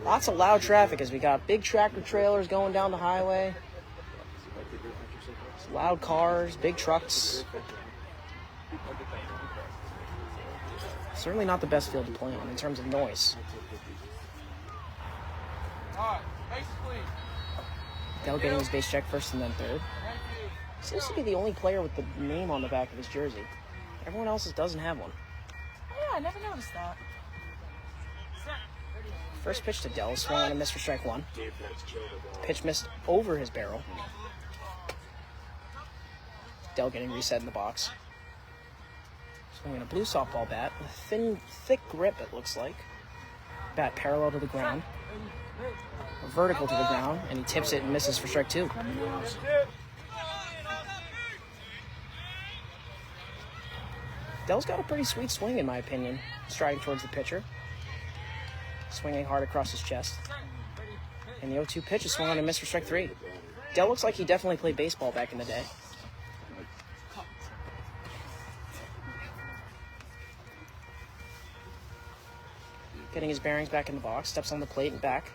Lots of loud traffic as we got big tractor trailers going down the highway. Loud cars, big trucks. Certainly not the best field to play on in terms of noise. Dell getting his base check first and then third. Seems to be the only player with the name on the back of his jersey. Everyone else doesn't have one. Yeah, I never noticed that. First pitch to Dell, swung on and missed for strike one. Pitch missed over his barrel. Dell getting reset in the box. Swinging a blue softball bat with a thick grip, it looks like. Bat parallel to the ground. Vertical to the ground, and he tips it and misses for strike two. Dell's got a pretty sweet swing, in my opinion, striding towards the pitcher. Swinging hard across his chest. And the 0-2 pitch is swung on and missed for strike three. Dell looks like he definitely played baseball back in the day. Getting his bearings back in the box, steps on the plate and back.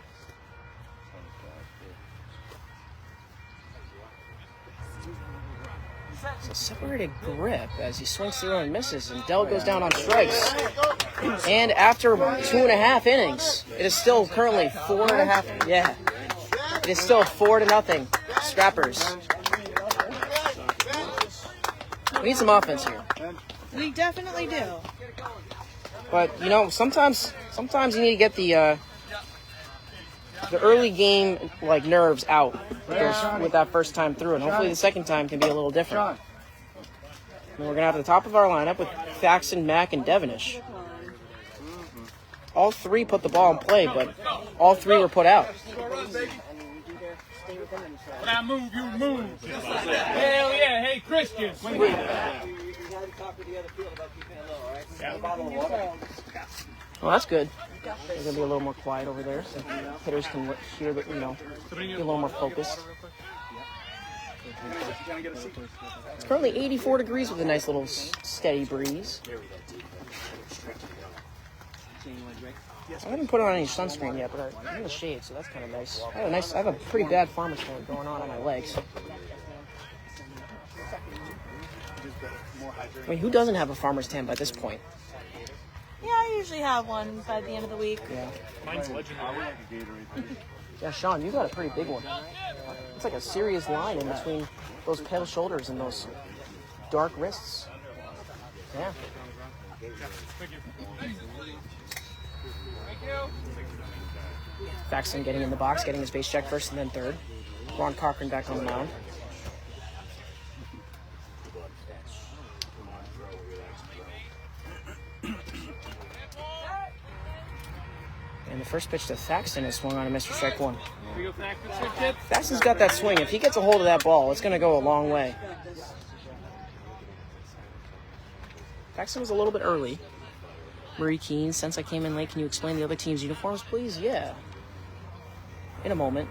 It's a separated grip as he swings through and misses, and Dell goes down on strikes. And after 2.5 innings, it is still currently 4.5. Yeah, it is still 4-0. Scrappers. We need some offense here. We definitely do. But you know, sometimes you need to get the early game like nerves out with that first time through, and hopefully the second time can be a little different. And we're gonna have the top of our lineup with Faxon, Mack, and Devonish. All three put the ball in play, but all three were put out. When I move, you move. Hell yeah. Hey, Christian. Well, that's good. They're gonna be a little more quiet over there, so hitters can hear that, be a little more focused. It's currently 84 degrees with a nice little steady breeze. I haven't put on any sunscreen yet, but I'm in the shade, so that's kind of nice. I have a pretty bad farmer's tan going on my legs. I mean, who doesn't have a farmer's tan by this point? Yeah, I usually have one by the end of the week. Yeah. Mine's legendary. Yeah, Sean, you got a pretty big one. It's like a serious line in between those pale shoulders and those dark wrists. Yeah. Faxon getting in the box, getting his base check first and then third. Ron Cochran back on the mound. And the first pitch to Faxon is swung on and missed for strike one. Faxon's got that swing. If he gets a hold of that ball, it's going to go a long way. Faxon was a little bit early. Murray Keene, since I came in late, can you explain the other team's uniforms, please? Yeah. In a moment.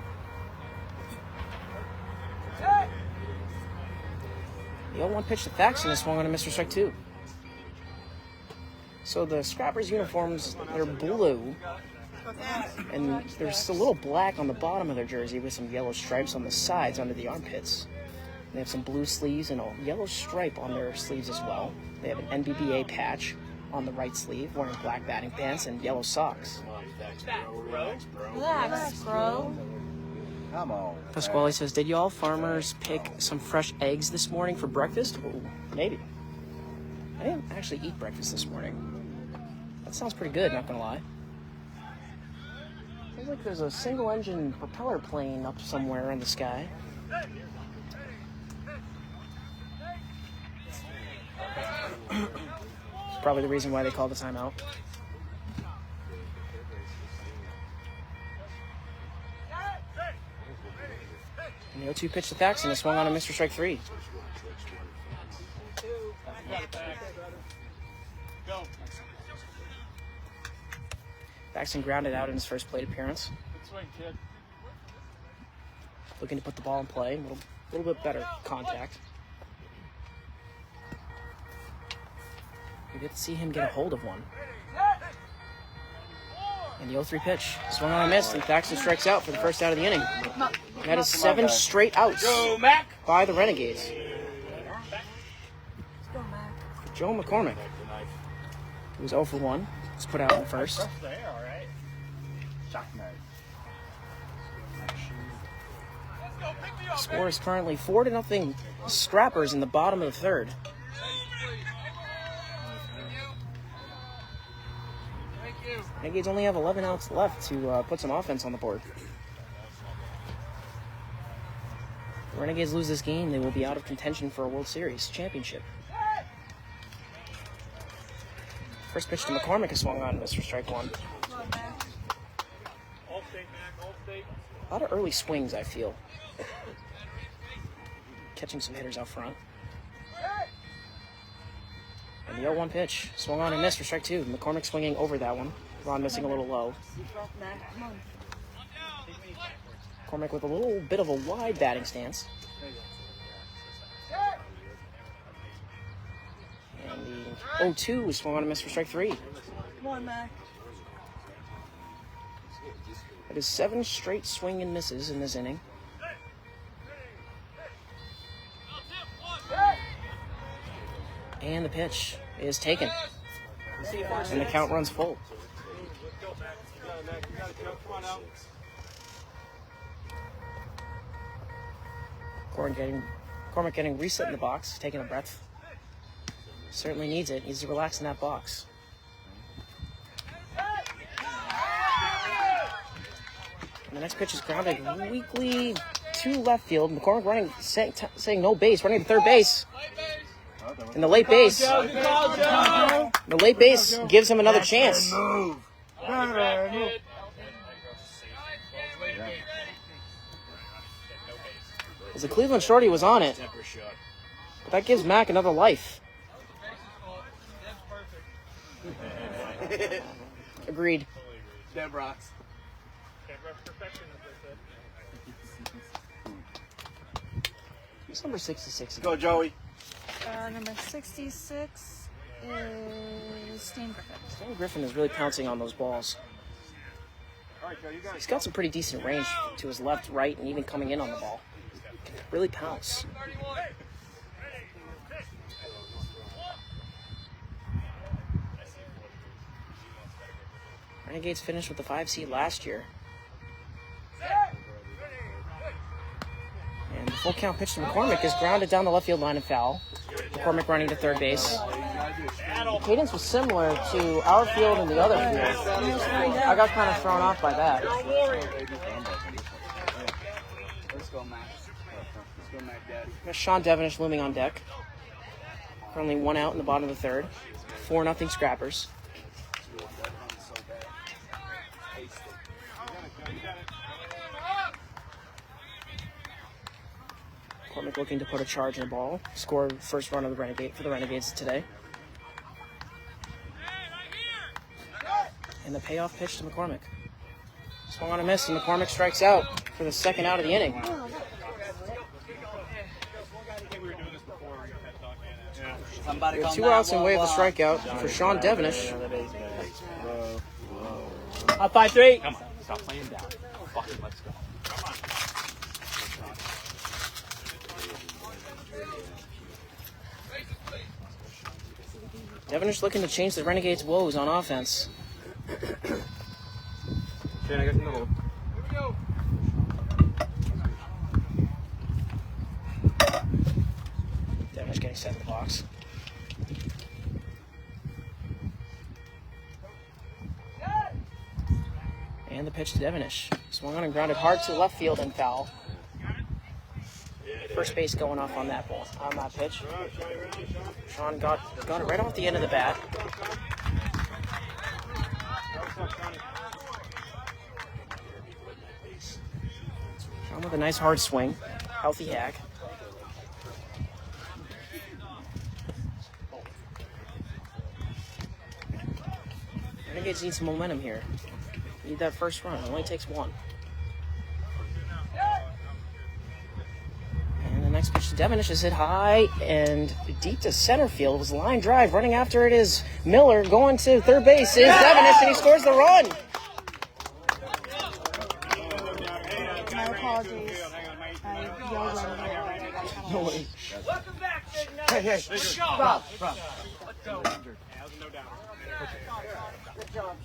The 0-1 pitch to Faxon is swung on and missed for strike two. So the Scrappers' uniforms, they're blue. And there's a little black on the bottom of their jersey with some yellow stripes on the sides under the armpits. They have some blue sleeves and a yellow stripe on their sleeves as well. They have an NBBA patch on the right sleeve, wearing black batting pants and yellow socks. Relax, bro. Come on. Pasquale says, did y'all farmers pick some fresh eggs this morning for breakfast? Ooh, maybe. I didn't actually eat breakfast this morning. That sounds pretty good, not gonna lie. Seems like there's a single-engine propeller plane up somewhere in the sky. It's probably the reason why they called the timeout. And the 0-2 pitch to Faxon is swung on and missed for strike three. Faxon grounded out in his first plate appearance. Good swing, kid. Looking to put the ball in play, a little bit better contact. We get to see him get a hold of one. And the 0-3 pitch, swung on and missed, and Faxon strikes out for the first out of the inning. And that is 7 straight outs by the Renegades. For Joe McCormick, who was 0 for 1, was put out in the first. The score is currently 4-0 Scrappers in the bottom of the third. Renegades only have 11 outs left to put some offense on the board. If the Renegades lose this game, they will be out of contention for a World Series championship. First pitch to McCormick is swung on, Mr. Strike one. A lot of early swings, I feel. Catching some hitters out front. And the 0-1 pitch. Swung on and missed for strike two. McCormick swinging over that one. Ron missing a little low. McCormick with a little bit of a wide batting stance. And the 0-2 is swung on and missed for strike three. Come on, Mac. That is 7 straight swing and misses in this inning. And the pitch is taken. And the count runs full. Cormac getting reset in the box, taking a breath. Certainly needs it. Needs to relax in that box. And the next pitch is grounded weakly to left field. McCormick running, saying no base, running to third base. And the late base. The late base gives him another chance. As the Cleveland shorty was on it. But that gives Mac another life. Agreed. Dead rocks. Who's number 66? Go, Joey. Number 66 is Stan Griffin. Stan Griffin is really pouncing on those balls. He's got some pretty decent range to his left, right, and even coming in on the ball. Can really pounce. Renegades finished with the 5 seed last year. And the full count pitch to McCormick is grounded down the left field line and foul. McCormick running to third base. The cadence was similar to our field and the other field. I got kind of thrown off by that. Let's go, Mac. Let's go, Mac, Daddy. There's Sean Devenish looming on deck. Currently 1 out in the bottom of the third. 4-0 Scrappers. McCormick looking to put a charge in the ball. Score first run of the Renegades today. And the payoff pitch to McCormick. Swung on a miss, and McCormick strikes out for the second out of the inning. We have 2 outs and wave the strikeout for Sean Devenish. Up 5-3. Come on, stop playing down. Fucking let's go. Devenish looking to change the Renegades' woes on offense. Devenish getting set in the box. And the pitch to Devenish. Swung on and grounded hard to left field and foul. First base going off on that ball, on that pitch. Sean got it right off the end of the bat. Sean with a nice hard swing. Healthy hack. Renegades need some momentum here. Need that first run. It only takes 1. Next pitch to Devenish is hit high and deep to center field. It was a line drive. Running after it is Miller. Going to third base is Devenish, and he scores the run. My apologies. I yelled on him. No way. Welcome back, Hey. Rob.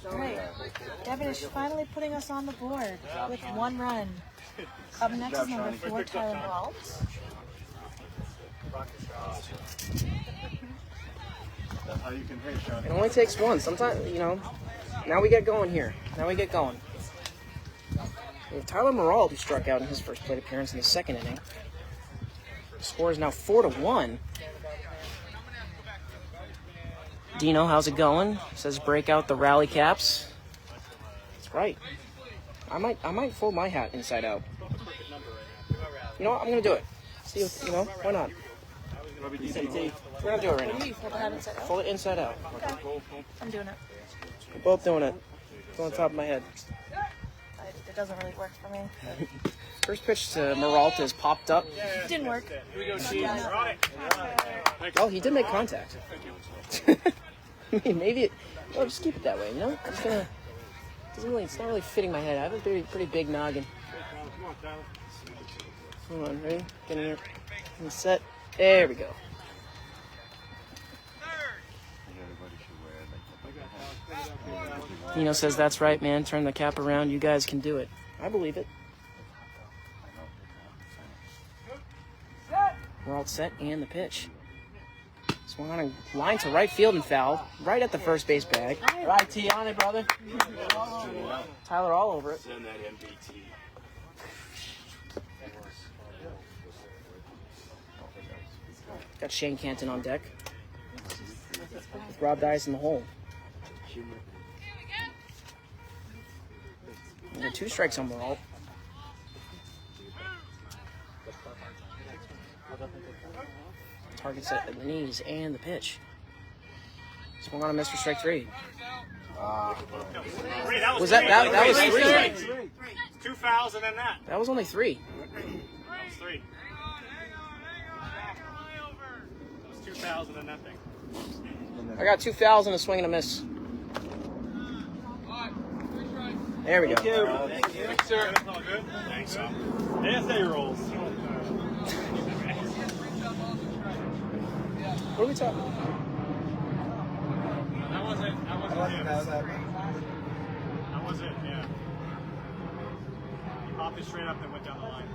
Great. Devenish finally putting us on the board with 1 run. Up next is number 4, Tyler Walt. That's how you can hit, Sean. It only takes 1. Sometimes, Now we get going here. Now we get going. We have Tyler Morrell, who struck out in his first plate appearance in the second inning. The score is now 4-1. Dino, how's it going? Says break out the rally caps. That's right. I might fold my hat inside out. You know what? I'm gonna do it. See if, you know, why not? We're gonna do it right now. Fold the hat inside out? Fold it inside out. I'm doing it. We're both doing it. It's on top of my head. It doesn't really work for me. First pitch to Maralta is popped up. It didn't work. Oh, he did make contact. I mean, maybe it. Oh, just keep it that way. You know, I'm just gonna. It's not really fitting my head. I have a pretty big noggin. Hold on, ready? Get in here. And set. There we go. Dino says, that's right, man. Turn the cap around. You guys can do it. I believe it. We're all set, and the pitch. Swung on a line to right field and foul. Right at the first base bag. Right, T on it, brother. Tyler all over it. Send that MBT. Got Shane Canton on deck. With Rob Dias in the hole. And then 2 strikes on Morrell. Target set at the knees and the pitch. Swung on a Mr. Strike 3. Was that was 3? 2 fouls and then that. That was only 3. That was 3. That was 2 fouls and then that thing. I got 2 fouls and a swing and a miss. There we go. Thank you. Thanks, sir. That's all good. Thanks. ASA rolls. What are we talking? That wasn't him. That was it, yeah. He popped it straight up and went down the line.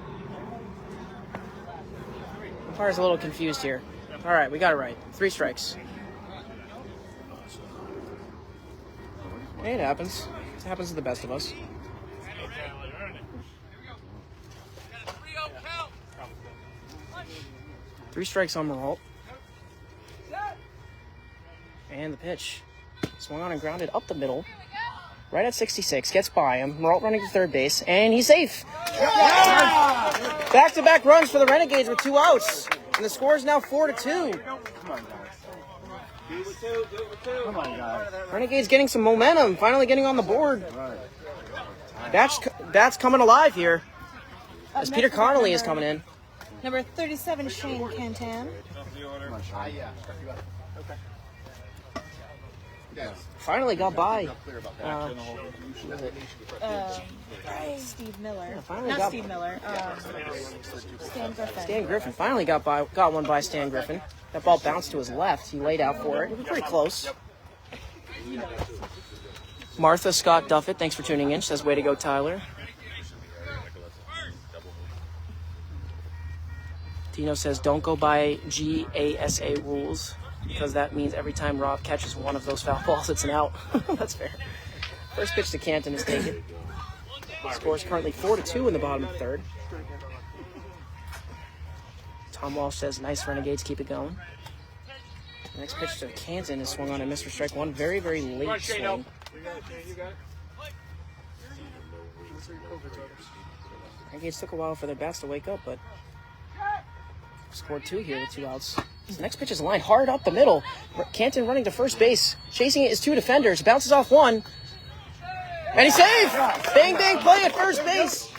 Umpire's a little confused here. All right, we got it right. 3 strikes. Hey, it happens. It happens to the best of us. 3 strikes on Morrell. And the pitch. Swung on and grounded up the middle. Right at 66. Gets by him. Morrell running to third base. And he's safe. Back-to-back runs for the Renegades with 2 outs. And the score is now 4-2. Come on, guys. Renegades getting some momentum. Finally getting on the board. That's coming alive here. As Peter Connolly is coming in. Number 37, Shane Cantan. Finally got by. Steve Miller. Yeah, finally Not got Steve Miller. Stan Griffin. Stan Griffin finally got one by Stan Griffin. That ball bounced to his left. He laid out for it. It was pretty close. Martha Scott Duffett, thanks for tuning in. She says, way to go, Tyler. Dino says, don't go by GASA rules, because that means every time Rob catches one of those foul balls, it's an out. That's fair. First pitch to Canton is taken. Score is currently 4-2 in the bottom of the 3rd. Tom Walsh says, nice Renegades, keep it going. The next pitch to Canton is swung on a Mr. Strike 1. Very, very late swing. Renegades took a while for their bats to wake up, but scored 2 here with 2 outs. The next pitch is lined hard up the middle. Canton running to first base. Chasing it is 2 defenders. Bounces off 1. And he's safe! Bang, bang play at first base.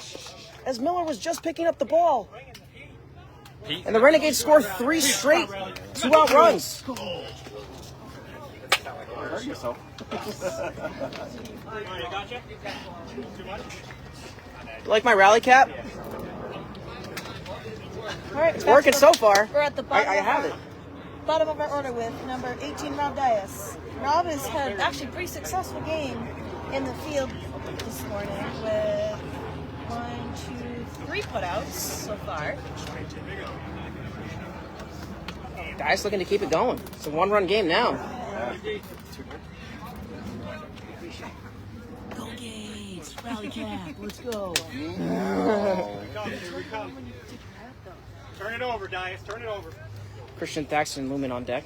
As Miller was just picking up the ball. And the Renegades score 3 straight 2-out runs. You like my rally cap? All right, It's working so far. We're at the bottom. I have it. Bottom of our order with number 18, Rob Dias. Rob has had actually a pretty successful game in the field this morning with 1, 2, 3 putouts so far. Dias looking to keep it going. It's a 1-run game now. Valley Cap, let's go. Here we come. Turn it over, Dias. Turn it over. Christian Thaxton, Lumen on deck.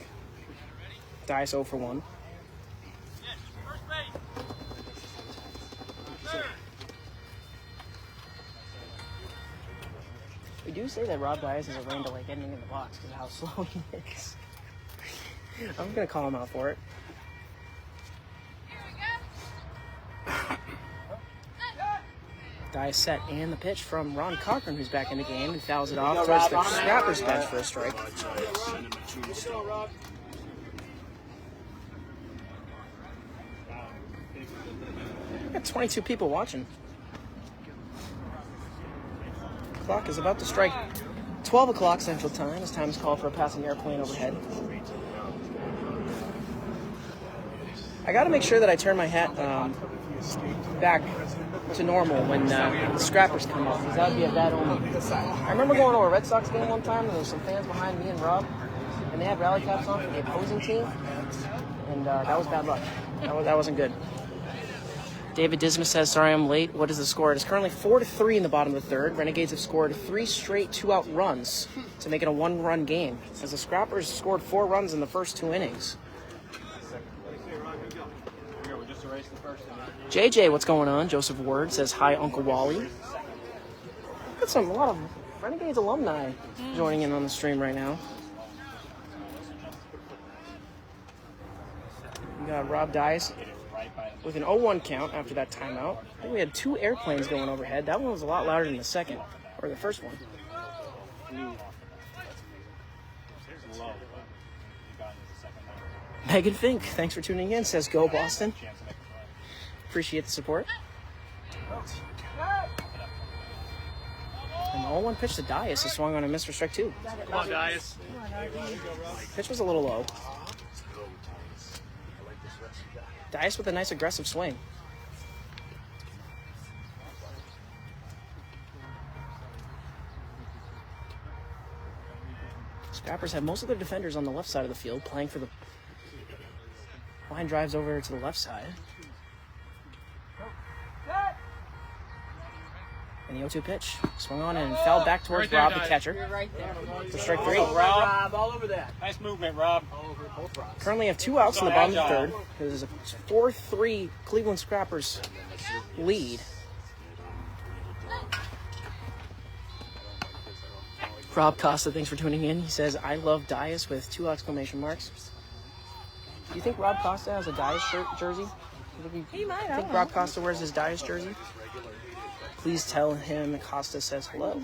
Dice 0 for 1. We do say that Rob Dias is a rain delay getting in the box because of how slow he is. I'm going to call him out for it. Dice set and the pitch from Ron Cochran, who's back in the game, and fouls it off towards the Scrappers bench for a strike. We got 22 people watching. Clock is about to strike 12 o'clock Central Time. As time is called for a passing airplane overhead. I got to make sure that I turn my hat back to normal when the Scrappers come up, because that would be a bad omen. I remember going to a Red Sox game one time, and there was some fans behind me and Rob, and they had rally caps on for the opposing team, and that was bad luck. That wasn't good. David Dismas says, sorry I'm late. What is the score? It is currently 4-3 in the bottom of the third. Renegades have scored 3 straight 2-out runs to make it a 1-run game, as the Scrappers scored 4 runs in the first 2 innings. JJ, what's going on? Joseph Ward says, hi, Uncle Wally. Got a lot of Renegades alumni joining in on the stream right now. We got Rob Dias with an 0-1 count after that timeout. I think we had 2 airplanes going overhead. That one was a lot louder than the second, or the first one. Megan Fink, thanks for tuning in, says, go Boston. Appreciate the support. And the 0-1 pitch to Dias is swung on and missed for strike 2. Come on, Dias. Pitch was a little low. Dias with a nice aggressive swing. Scrappers have most of their defenders on the left side of the field, playing for the line drives over to the left side. And the 0-2 pitch swung on and fell back towards Right there, Rob, the Dias. catcher, You're right there. for strike 3. Rob, all over that. Nice movement, Rob. All over both Robs. Currently have 2 outs in the bottom of the third. There's a 4-3 Cleveland Scrappers lead. Rob Costa, thanks for tuning in. He says, I love Dias with 2 exclamation marks. Do you think Rob Costa has a Dias jersey? He might, I I think don't Rob know. Costa wears his Dias jersey. Please tell him Costa says hello.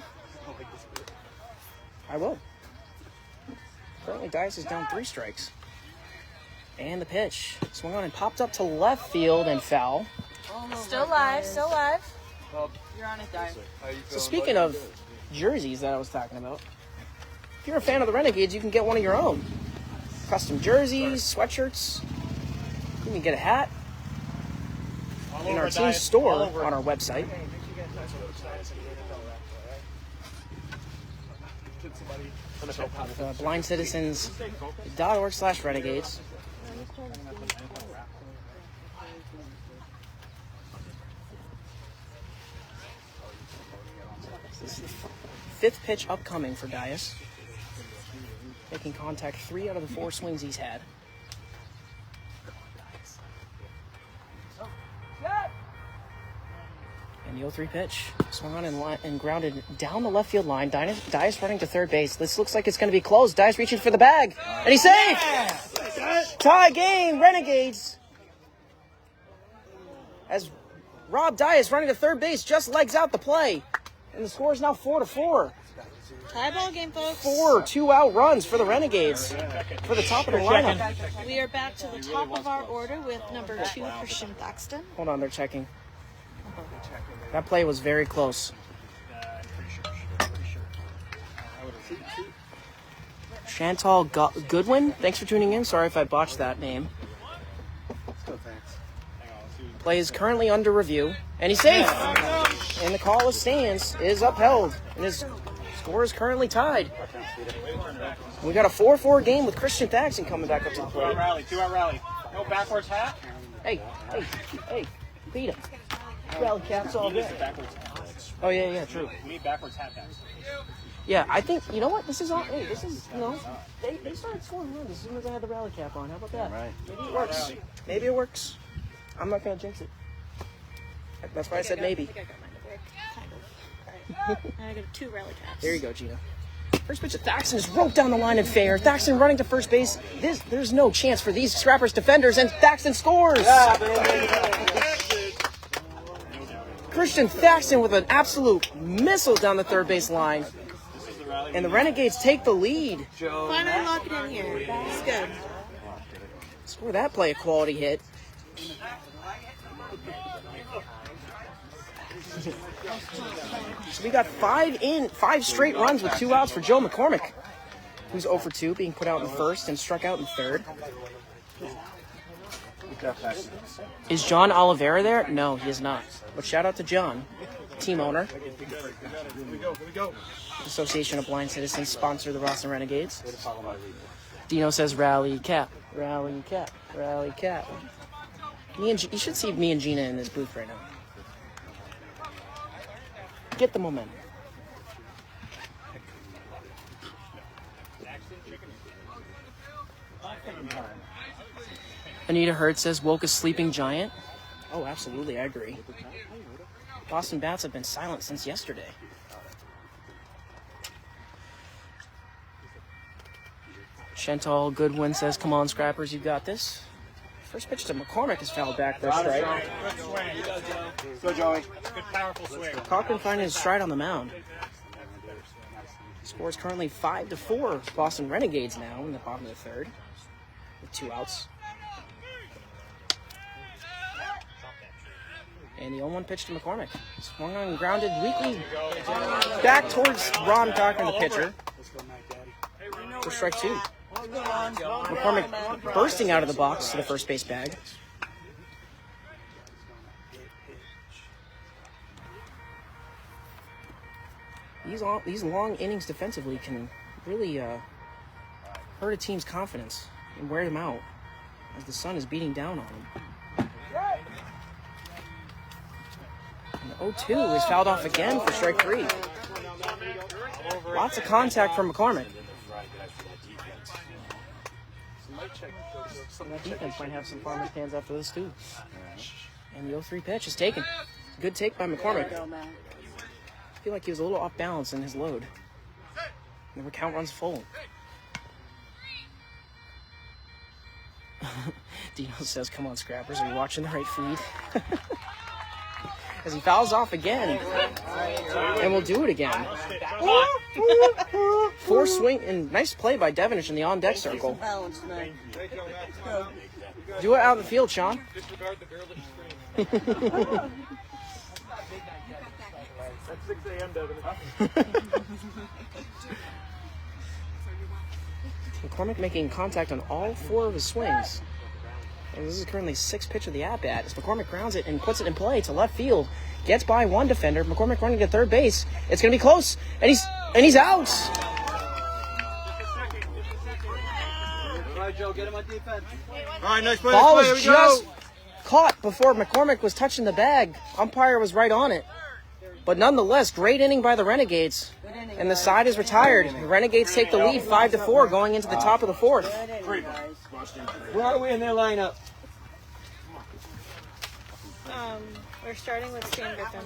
I will. Currently, Dias is down 3 strikes. And the pitch swung on and popped up to left field and foul. Still live, still live. You're on it, Dias. So speaking of jerseys that I was talking about, if you're a fan of the Renegades, you can get one of your own. Custom jerseys, sweatshirts. You can get a hat in our team store on our website. blindcitizens.org/renegades. This is the 5th pitch upcoming for Dias. Making contact 3 out of the 4 swings he's had. And the 0-3 pitch swung on and grounded down the left field line. Dias running to third base. This looks like it's going to be close. Dias reaching for the bag. And he's safe! Tie game, Renegades. As Rob Dias running to third base just legs out the play. And the score is now 4-4. Tie ball game, folks. 4 2-out runs for the Renegades for the top of the lineup. We are back to the top of our order with number 2, Christian Thaxton. Hold on, they're checking. That play was very close. Chantal Goodwin, thanks for tuning in. Sorry if I botched that name. Play is currently under review, and he's safe. And the call of stands is upheld, and his score is currently tied. We got a 4-4 game with Christian Thaxton coming back up to the plate. 2-out rally. No backwards hat. Hey, beat him. Rally caps all day. Oh yeah, true. We need backwards halfbacks. Yeah, I think, you know what, this is all, hey, this is, you know, they started scoring runs as soon as I had the rally cap on. How about that? Right. Maybe it works. Maybe it works. I'm not going to jinx it. That's why I said maybe. I think I got mine to work. Kind of. Alright. Now I got 2 rally caps. There you go, Gina. First pitch of Thaxton is roped down the line and fair. Thaxton running to first base. There's no chance for these Scrappers defenders, and Thaxton scores! Christian Thaxton with an absolute missile down the third base line. And the Renegades take the lead. Finally lock it in here. It's good. Score that play a quality hit. So we got 5 straight runs with 2 outs for Joe McCormick, who's 0 for 2, being put out in first and struck out in third. Is John Oliveira there? No, he is not. But shout out to John, team owner. Association of Blind Citizens sponsor the Boston Renegades. Dino says rally cap, rally cap, rally cap. You should see me and Gina in this booth right now. Get the momentum. Anita Hurd says, woke a sleeping giant. Oh, absolutely, I agree. Boston Bats have been silent since yesterday. Chantal Goodwin says, come on, Scrappers, you got this. First pitch to McCormick is fouled back for a strike. Good swing. Go, Joey. Good powerful swing. Cochran finding his stride on the mound. Score is currently 5-4. Boston Renegades now in the bottom of the third with 2 outs. And the 0-1 pitch to McCormick. Swung on and grounded weakly back towards Ron Cochran, the pitcher, for strike 2. McCormick bursting out of the box to the first base bag. These long innings defensively can really hurt a team's confidence and wear them out as the sun is beating down on them. And the 0-2 is fouled off again for strike 3. Lots of contact from McCormick. That defense might have some farmer's hands after this too. And the 0-3 pitch is taken. Good take by McCormick. I feel like he was a little off balance in his load. And the count runs full. Dino says, come on, Scrappers, are you watching the right feed? As he fouls off again. And we'll do it again. 4 swing, and nice play by Devonish in the on-deck circle. Do it out in the field, Sean. Disregard the barrel screen. That's 6 a.m., Devin. McCormick making contact on all 4 of his swings. And this is currently 6th pitch of the at-bat as McCormick grounds it and puts it in play to left field. Gets by 1 defender. McCormick running to third base. It's going to be close, and he's out. All right, Joe, get him on defense. All right, nice play. Ball Here was we just go. caught before McCormick was touching the bag. Umpire was right on it. But nonetheless, great inning by the Renegades. And the side is retired. The Renegades take the lead 5-4 going into the top of the 4th. Where are we in their lineup? We're starting with Stan Griffin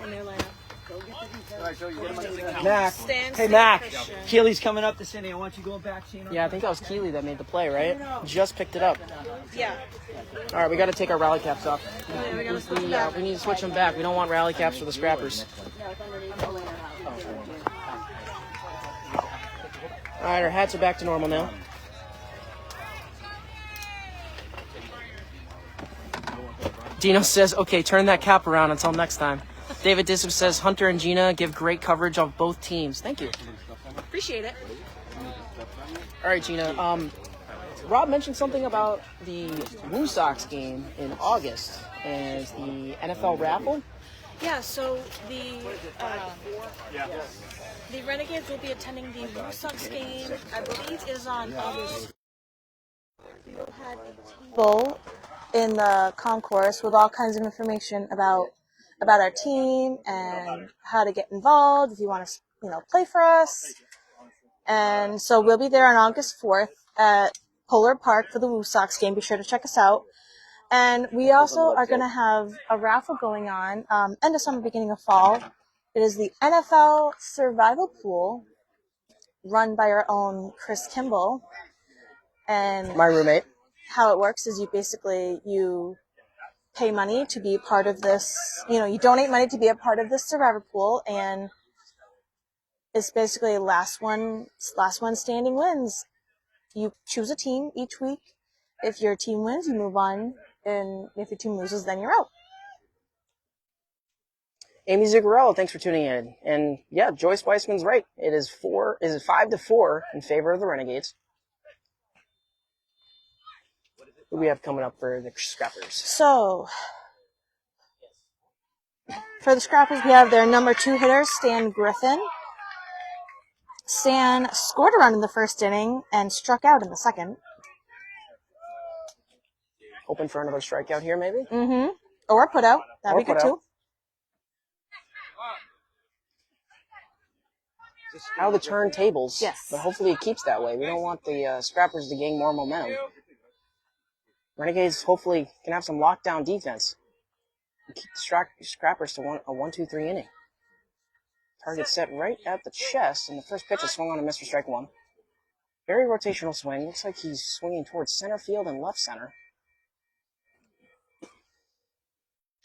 in their lineup. All right, Joey, get him on defense. Mac. Stan, Hey, Mac. Christian. Keely's coming up this inning. I want you going back, seeing him. Yeah, I think that was Keeley that made the play, right? Just picked it up. Yeah. All right, we got to take our rally caps off. Yeah, we're gonna switch them back. We need to switch them back. We don't want rally caps for the Scrappers. All right, our hats are back to normal now. Dino says, okay, turn that cap around until next time. David Dissip says, Hunter and Gina give great coverage of both teams. Thank you. Appreciate it. All right, Gina. Rob mentioned something about the Woo Sox game in August and the NFL raffle. Yeah, so the Renegades will be attending the Woo Sox game. I believe is on August. We'll have people in the concourse with all kinds of information about our team and how to get involved if you want to, play for us. And so we'll be there on August 4th at Polar Park for the Woo Sox game. Be sure to check us out. And we also are going to have a raffle going on end of summer, beginning of fall. It is the NFL Survival Pool run by our own Chris Kimball. And My roommate. how it works is you pay money to be part of this, you donate money to be a part of this Survivor Pool, and it's basically last one standing wins. You choose a team each week. If your team wins, you move on, and if your team loses, then you're out. Amy Zuccarello, thanks for tuning in. And yeah, Joyce Weissman's right. It is 5-4 in favor of the Renegades. Who do we have coming up for the Scrappers? So, for the Scrappers, we have their number 2 hitter, Stan Griffin. Stan scored a run in the first inning and struck out in the second. Hoping for another strikeout here, maybe? Mm-hmm. Or a putout. That'd be good, too. How the turntables. Yes. But hopefully it keeps that way. We don't want the Scrappers to gain more momentum. Renegades hopefully can have some lockdown defense and keep the Scrappers to a 1-2-3 inning. Target set right at the chest, and the first pitch is swung on and missed for strike 1. Very rotational swing. Looks like he's swinging towards center field and left center.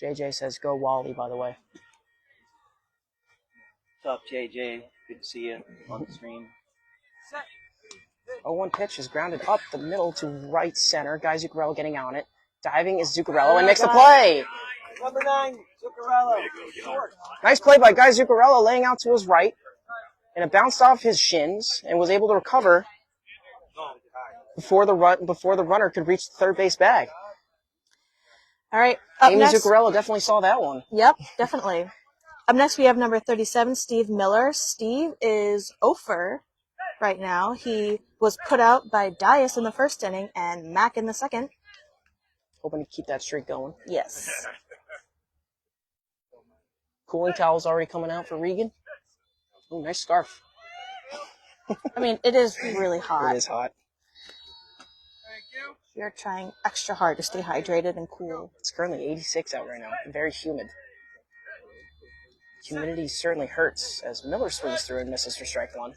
JJ says, go Wally, by the way. What's up, JJ? Good to see you on the stream. 0-1 pitch is grounded up the middle to right center. Guy Zuccarello getting on it. Diving is Zuccarello and makes the play. Number 9, Zuccarello. Nice play by Guy Zuccarello, laying out to his right. And it bounced off his shins and was able to recover before the runner could reach the third base bag. All right. Amy Zuccarello definitely saw that one. Yep, definitely. Up next, we have number 37, Steve Miller. Steve is 0-for right now. He was put out by Dias in the first inning and Mack in the second. Hoping to keep that streak going. Yes. Cooling towels already coming out for Regan. Oh, nice scarf. I mean, it is really hot. It is hot. You're trying extra hard to stay hydrated and cool. It's currently 86 out right now. Very humid. Humidity certainly hurts as Miller swings through and misses for strike 1.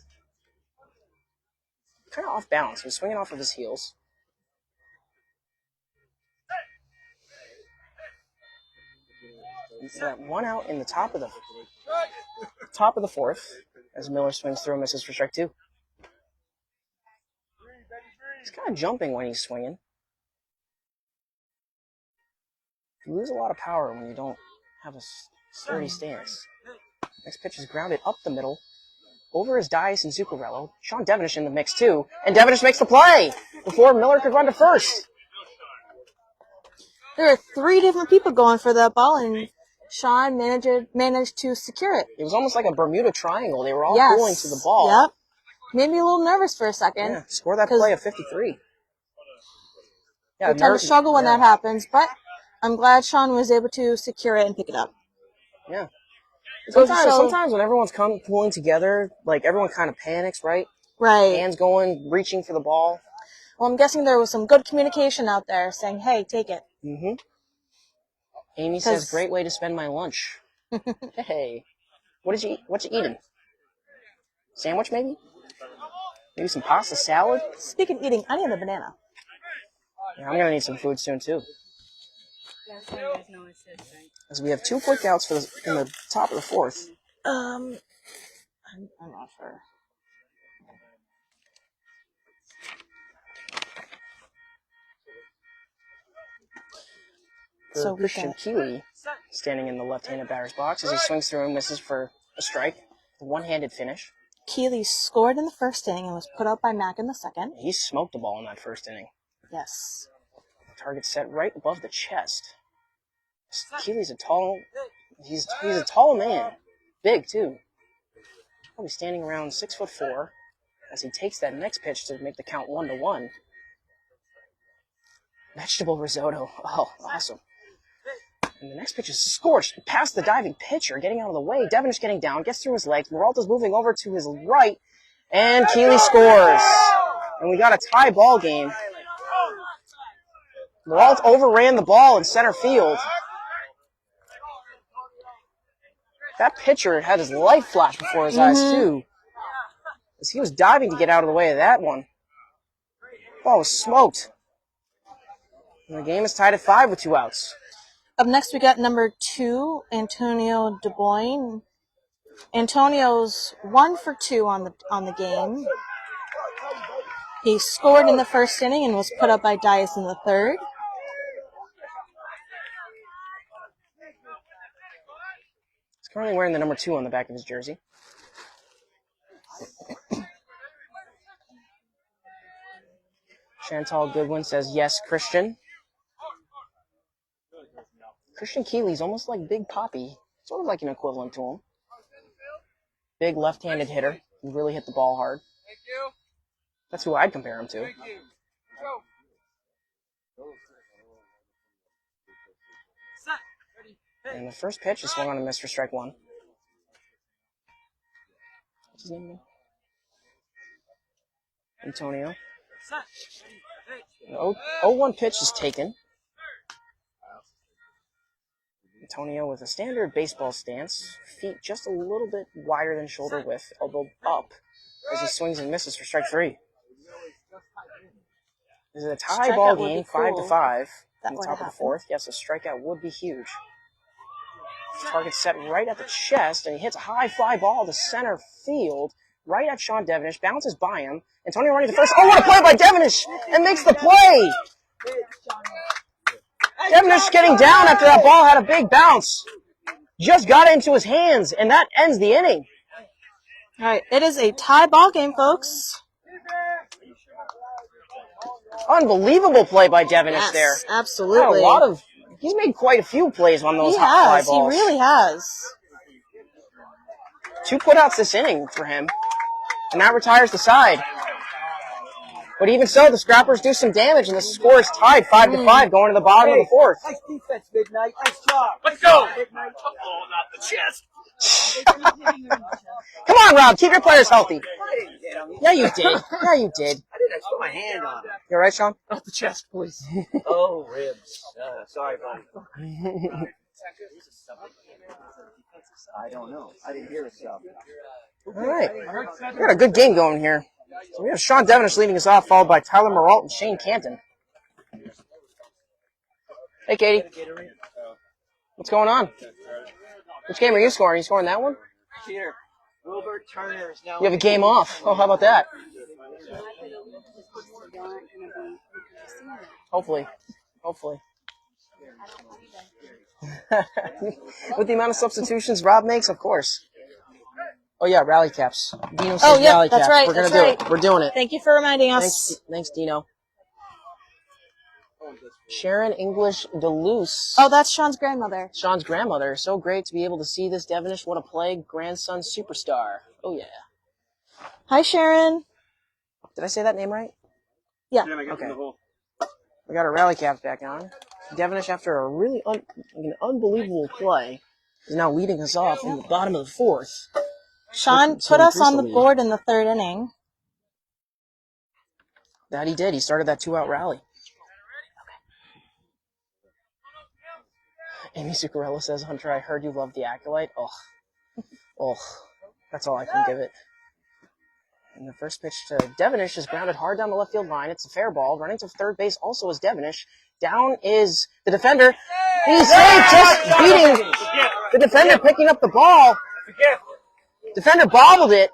Kind of off balance. He was swinging off of his heels. It's that one out in the top of the fourth as Miller swings through and misses for strike 2. He's kind of jumping when he's swinging. You lose a lot of power when you don't have a sturdy stance. Next pitch is grounded up the middle. Over is Dias and Zuccarello. Sean Devenish in the mix too. And Devenish makes the play before Miller could run to first. There are 3 different people going for that ball, and Sean managed to secure it. It was almost like a Bermuda Triangle. They were all pulling to the ball. Yep. Made me a little nervous for a second. Yeah, score that play of 53. Yeah, we tend to struggle when that happens, but I'm glad Sean was able to secure it and pick it up. Yeah. Sometimes when everyone's pulling together, like everyone kind of panics, right? Right. Hands going, reaching for the ball. Well, I'm guessing there was some good communication out there saying, hey, take it. Mm-hmm. Amy says, great way to spend my lunch. Hey. What you eating? Sandwich, maybe? Maybe some pasta salad? Speaking of eating, I need a banana. Yeah, I'm going to need some food soon, too. As we have 2 quick outs in the top of the fourth. I'm not sure. So Christian Keeley standing in the left-handed batter's box as he swings through and misses for a strike. A one-handed finish. Keeley scored in the first inning and was put out by Mack in the second. He smoked the ball in that first inning. Yes. Target set right above the chest. Keeley's he's a tall man. Big, too. Probably standing around 6'4" as he takes that next pitch to make the count 1-1. Vegetable risotto. Oh, awesome. And the next pitch is scorched past the diving pitcher, getting out of the way. Devenish getting down, gets through his legs. Peralta's moving over to his right, and Keeley scores. And we got a tie ball game. Peralta overran the ball in center field. That pitcher had his life flash before his eyes, too, as he was diving to get out of the way of that one. Ball was smoked. And the game is tied at 5 with 2 outs. Up next, we got number 2, Antonio DeBoyne. Antonio's 1 for 2 on the game. He scored in the first inning and was put up by Dias in the third. He's currently wearing the number 2 on the back of his jersey. Chantal Goodwin says, yes, Christian. Christian Keeley's almost like Big Poppy. Sort of like an equivalent to him. Big left-handed hitter. Can really hit the ball hard. That's who I'd compare him to. And the first pitch is swung on and missed for strike 1. What's his name again? Antonio. The 0-1 pitch is taken. Antonio with a standard baseball stance, feet just a little bit wider than shoulder width, elbow up as he swings and misses for strike 3. This is a tie ball game, 5-5, in the top of the 4th. Yes, a strikeout would be huge. Target set right at the chest, and he hits a high fly ball to center field, right at Sean Devenish, bounces by him. Antonio running to first. Oh, what a play by Devenish! And makes the play! Devenish getting down after that ball had a big bounce. Just got into his hands, and that ends the inning. All right, it is a tie ball game, folks. Unbelievable play by Devenish there. Absolutely. He's made quite a few plays on those high fly balls. He really has. 2 putouts this inning for him, and that retires the side. But even so, the Scrappers do some damage, and the score is tied 5-5 going to the bottom of the 4th. Nice defense, Midnight. Nice job. Let's go. Oh, not the chest. Come on, Rob. Keep your players healthy. Yeah, you did. Yeah, you did. I did. I just put my hand on it. You all right, Sean? Not the chest, please. Oh, ribs. Sorry, buddy. I don't know. I didn't hear a sub. All right. We got a good game going here. So we have Sean Devenish leading us off, followed by Tyler Moralt and Shane Canton. Hey, Katie. What's going on? Which game are you scoring? Are you scoring that one? Peter, Wilbert Turner is now. You have a game off. Oh, how about that? Hopefully. With the amount of substitutions Rob makes, of course. Oh, yeah, rally caps. Dino says rally that's caps. right. We're going to do it. We're doing it. Thank you for reminding us. Thanks, Dino. Sharon English DeLuce. Oh, that's Sean's grandmother. Sean's grandmother. So great to be able to see this Devenish. What a play. Grandson superstar. Oh, yeah. Hi, Sharon. Did I say that name right? Yeah. Okay. We got our rally caps back on. Devenish, after a really an unbelievable play, is now leading us off in the bottom of the 4th. Sean put us on the board in the 3rd inning. That he did. He started that 2-out rally. Amy Zuccarello says, Hunter, I heard you love the Acolyte. Oh, that's all I can give it. And the first pitch to Devenish is grounded hard down the left field line. It's a fair ball. Running to third base also is Devenish. Down is the defender. He's safe, just beating the defender, picking up the ball. Defender bobbled it.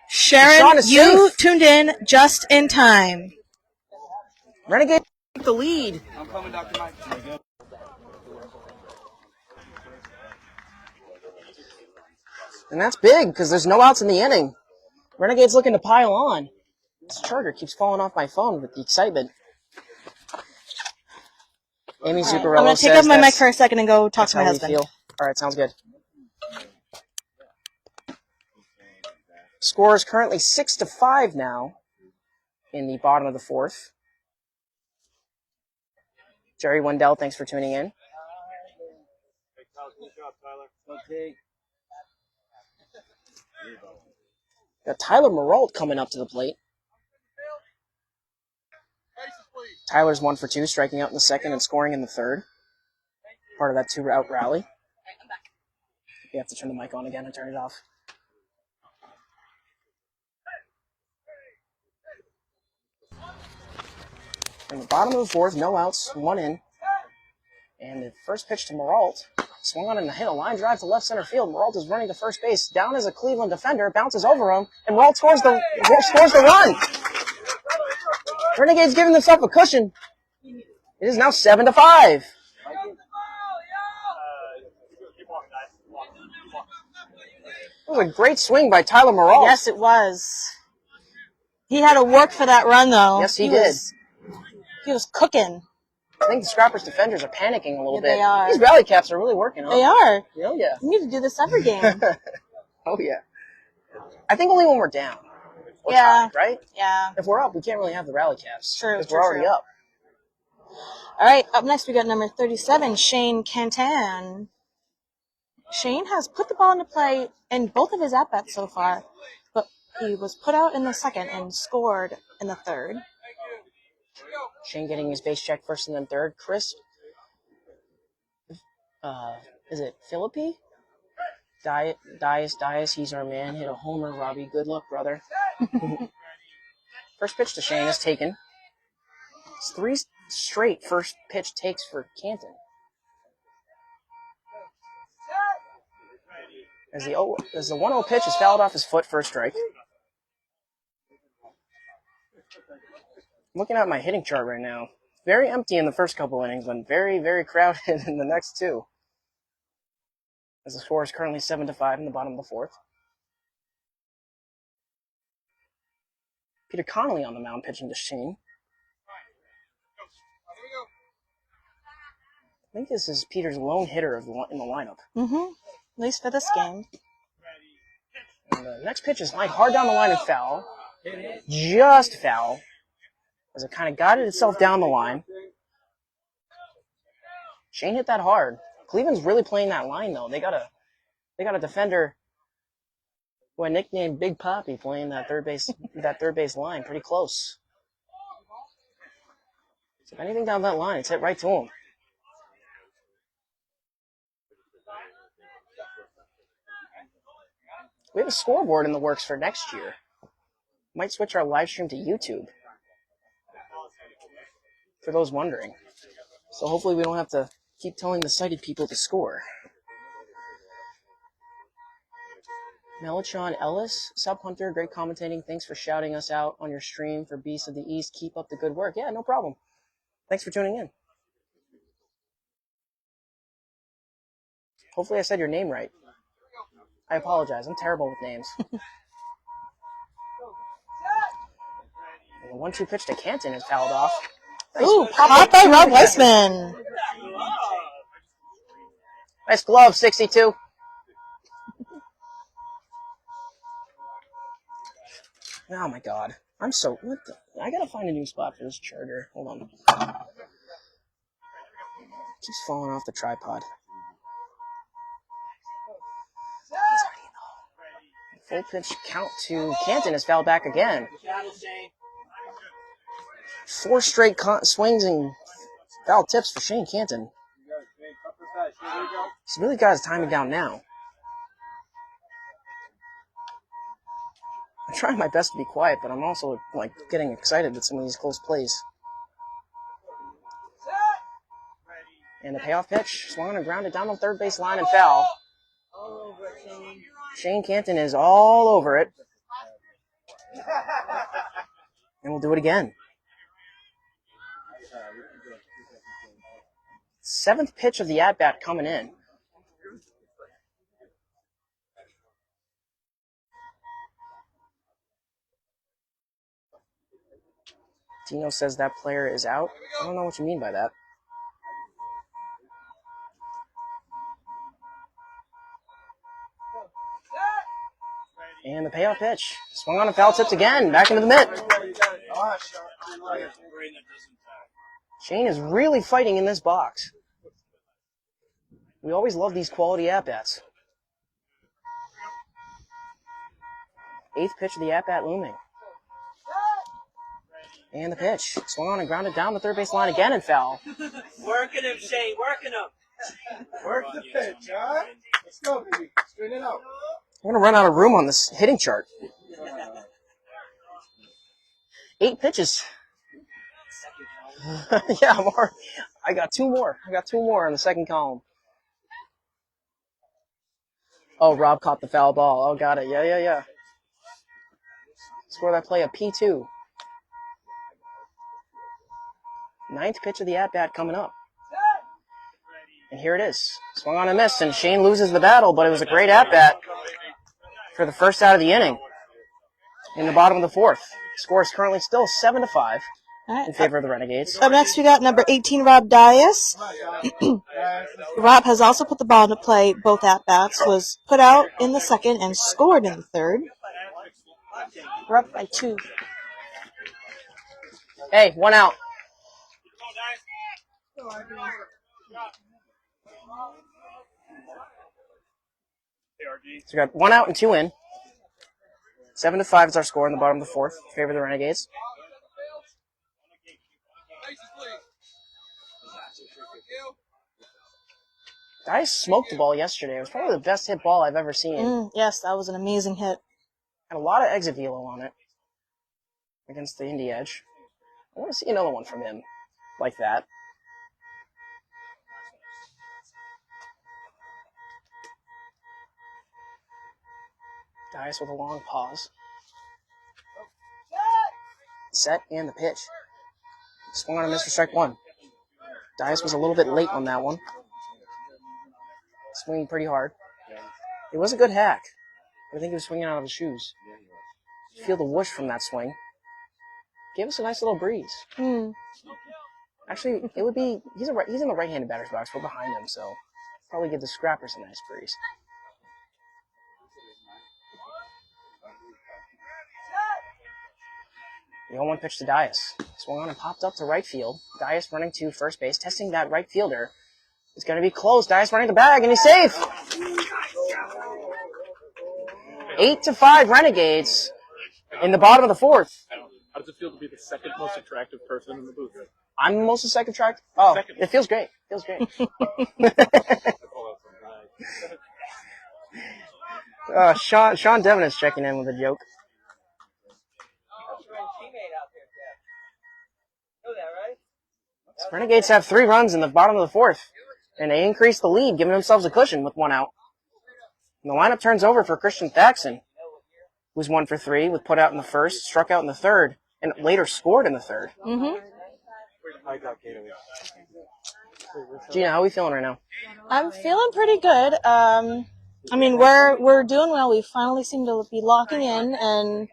Sharon, you tuned in just in time. Renegade take the lead. I'm coming, Dr. Mike. And that's big because there's no outs in the inning. Renegade's looking to pile on. This charger keeps falling off my phone with the excitement. Amy Zuccarello says I'm going to take off my mic for a second and go talk to my husband. All right, sounds good. Score is currently 6-5 now in the bottom of the 4th. Jerry Wendell, thanks for tuning in. Okay. Got Tyler Marault coming up to the plate. Tyler's 1 for 2, striking out in the second and scoring in the third. Part of that 2-out rally. You have to turn the mic on again and turn it off. In the bottom of the fourth, no outs, 1 in. And the first pitch to Marault. Swung on and hit a line drive to left center field. Marault is running to first base. Down is a Cleveland defender. Bounces over him. And Marault scores the run. Renegades giving themselves a cushion. It is now 7-5. It was a great swing by Tyler Marault. Yes, it was. He had to work for that run, though. Yes, he did. He was cooking. I think the Scrappers defenders are panicking a little bit. They are. These rally caps are really working. They are. Oh, yeah. We need to do this every game. Oh, yeah. I think only when we're down. Or Yeah. tied, right? Yeah. If we're up, we can't really have the rally caps. True, Because true, we're already true. up. All right, up next we got number 37, Shane Cantan. Shane has put the ball into play in both of his at-bats so far, but he was put out in the second and scored in the third. Shane getting his base check first and then third. Chris, is it Philippi? Dias, he's our man. Hit a homer, Robbie. Good luck, brother. First pitch to Shane is taken. It's 3 straight first pitch takes for Canton. As the 1-0 pitch is fouled off his foot for a strike. I'm looking at my hitting chart right now. Very empty in the first couple innings, but very, very crowded in the next 2. As the score is currently 7-5 in the bottom of the fourth. Peter Connolly on the mound pitching to Shane. I think this is Peter's lone hitter in the lineup. Mm-hmm. At least for this game. And the next pitch is lined hard down the line and foul. Just foul. As it kind of guided itself down the line. Shane hit that hard. Cleveland's really playing that line though. They got a defender who I nicknamed Big Poppy playing that third base line pretty close. So if anything down that line, it's hit right to him. We have a scoreboard in the works for next year. Might switch our live stream to YouTube. For those wondering. So hopefully we don't have to keep telling the sighted people to score. Melachon Ellis, Sub Hunter, great commentating. Thanks for shouting us out on your stream for Beasts of the East. Keep up the good work. Yeah, no problem. Thanks for tuning in. Hopefully I said your name right. I apologize. I'm terrible with names. And the 1-2 pitch to Canton is fouled off. Nice. Ooh, popped by Rob Weissman. Nice glove, 62. Oh my god. I gotta find a new spot for this charger. Hold on. Keeps falling off the tripod. Full pitch count to Canton is fouled back again. 4 straight swings and foul tips for Shane Canton. He's really got his timing down now. I'm trying my best to be quiet, but I'm also getting excited with some of these close plays. And the payoff pitch, swung on and grounded down on third base line and foul. Shane Canton is all over it. And we'll do it again. 7th pitch of the at-bat coming in. Dino says that player is out. I don't know what you mean by that. And the payoff pitch. Swung on and foul tips again. Back into the mitt. Shane is really fighting in this box. We always love these quality at-bats. 8th pitch of the at-bat looming. And the pitch. Swung on and grounded down the third base line again and foul. Working him, Shane. Working him. Work the pitch, huh? Let's go, baby. Straighten it out. I'm going to run out of room on this hitting chart. 8 pitches. Yeah, more. I got 2 more. I got 2 more in the second column. Oh, Rob caught the foul ball. Oh, got it. Yeah. Score that play a P2. 9th pitch of the at-bat coming up. And here it is. Swung on and missed, and Shane loses the battle, but it was a great at-bat for the first out of the inning in the bottom of the 4th. Score is currently still 7-5 in favor of the Renegades. Up next, we got number 18, Rob Dias. Rob has also put the ball into play both at-bats, was put out in the second and scored in the third. We're up by 2. Hey, 1 out. So we got 1 out and 2 in. 7-5 is our score in the bottom of the 4th in favor of the Renegades. Dice smoked the ball yesterday. It was probably the best hit ball I've ever seen. Yes, that was an amazing hit. Had a lot of exit velo on it against the Indy Edge. I want to see another one from him like that. Dice with a long pause. Set and the pitch. Swung on a Mr. Strike 1. Dice was a little bit late on that one. Swinging pretty hard. It was a good hack. I think he was swinging out of his shoes. You feel the whoosh from that swing. Gave us a nice little breeze. Actually, it would be... He's in the right-handed batter's box. We're behind him, so probably give the scrappers a nice breeze. The 0-1 pitch to Dias. Swung on and popped up to right field. Dias running to first base, testing that right fielder. It's going to be close. Dias running the bag, and he's safe. 8-5 Renegades in the bottom of the 4th. How does it feel to be the second most attractive person in the booth? I'm the most second attractive. Oh, Second. It feels great. Feels great. Sean Devon is checking in with a joke. Renegades have 3 runs in the bottom of the 4th, and they increase the lead, giving themselves a cushion with 1 out. And the lineup turns over for Christian Thaxton, who's 1 for 3, with put out in the first, struck out in the third, and later scored in the third. Gina, how are we feeling right now? I'm feeling pretty good. I mean, we're doing well. We finally seem to be locking in and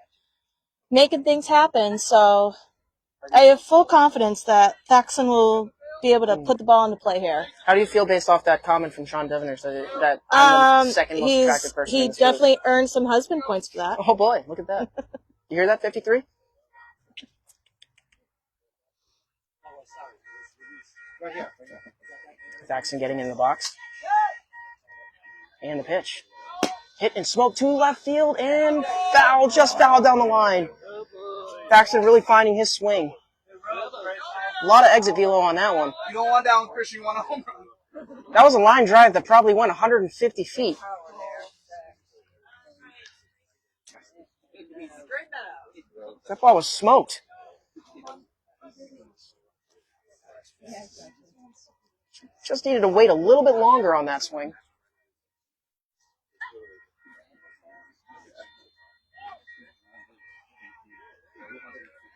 making things happen. So I have full confidence that Thaxton will be able to put the ball into play here. How do you feel based off that comment from Sean Devoners that I'm the second most attractive person in He this field? definitely earned some husband points for that. Oh boy, look at that. You hear that, 53? Thaxton getting in the box. And the pitch. Hit and smoke to left field and foul, just foul down the line. Thaxton really finding his swing. A lot of exit velo on that one. You don't want down, Christian. You want a home run. That was a line drive that probably went 150 feet. That ball was smoked. Just needed to wait a little bit longer on that swing.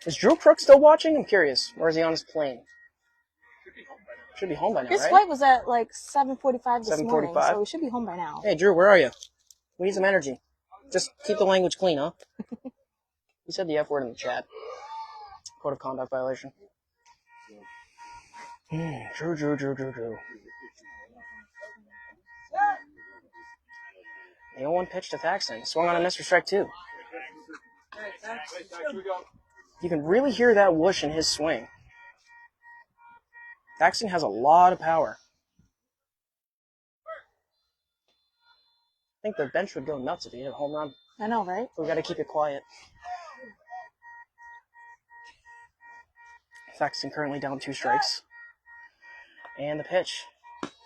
Is Drew Crook still watching? I'm curious. Or is he on his plane? Should be home by now, His right? flight was at like 7:45 this morning, 7:45? so we should be home by now. Hey, Drew, where are you? We need some energy. Just keep the language clean, huh? You said the F word in the chat. Code of conduct violation. Drew. The 0-1 pitch to Thaxton. Swung on a Mr. Strike 2. You can really hear that whoosh in his swing. Thaxton has a lot of power. I think the bench would go nuts if he hit a home run. I know, right? We got to keep it quiet. Thaxton currently down 2 strikes. And the pitch.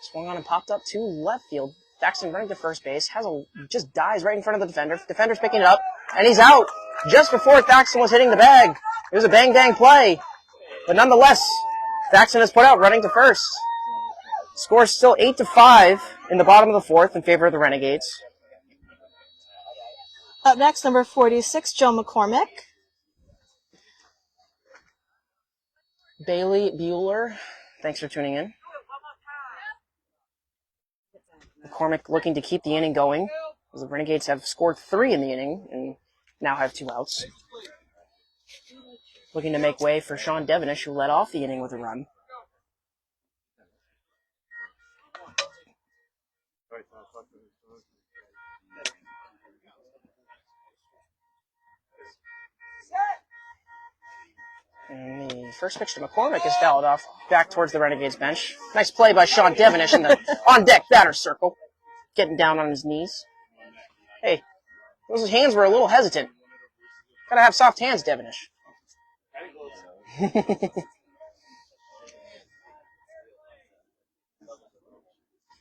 Swung on and popped up to left field. Thaxton running to first base. Just dies right in front of the defender. Defender's picking it up. And he's out just before Thaxton was hitting the bag. It was a bang-bang play. But nonetheless, Thaxton is put out running to first. Score is still 8-5 in the bottom of the 4th in favor of the Renegades. Up next, number 46, Joe McCormick. Bailey Bueller, thanks for tuning in. McCormick looking to keep the inning going. The Renegades have scored 3 in the inning and now have 2 outs. Looking to make way for Sean Devenish, who led off the inning with a run. And the first pitch to McCormick is fouled off back towards the Renegades bench. Nice play by Sean Devenish in the on-deck batter circle. Getting down on his knees. Hey, those hands were a little hesitant. Gotta have soft hands, Devenish.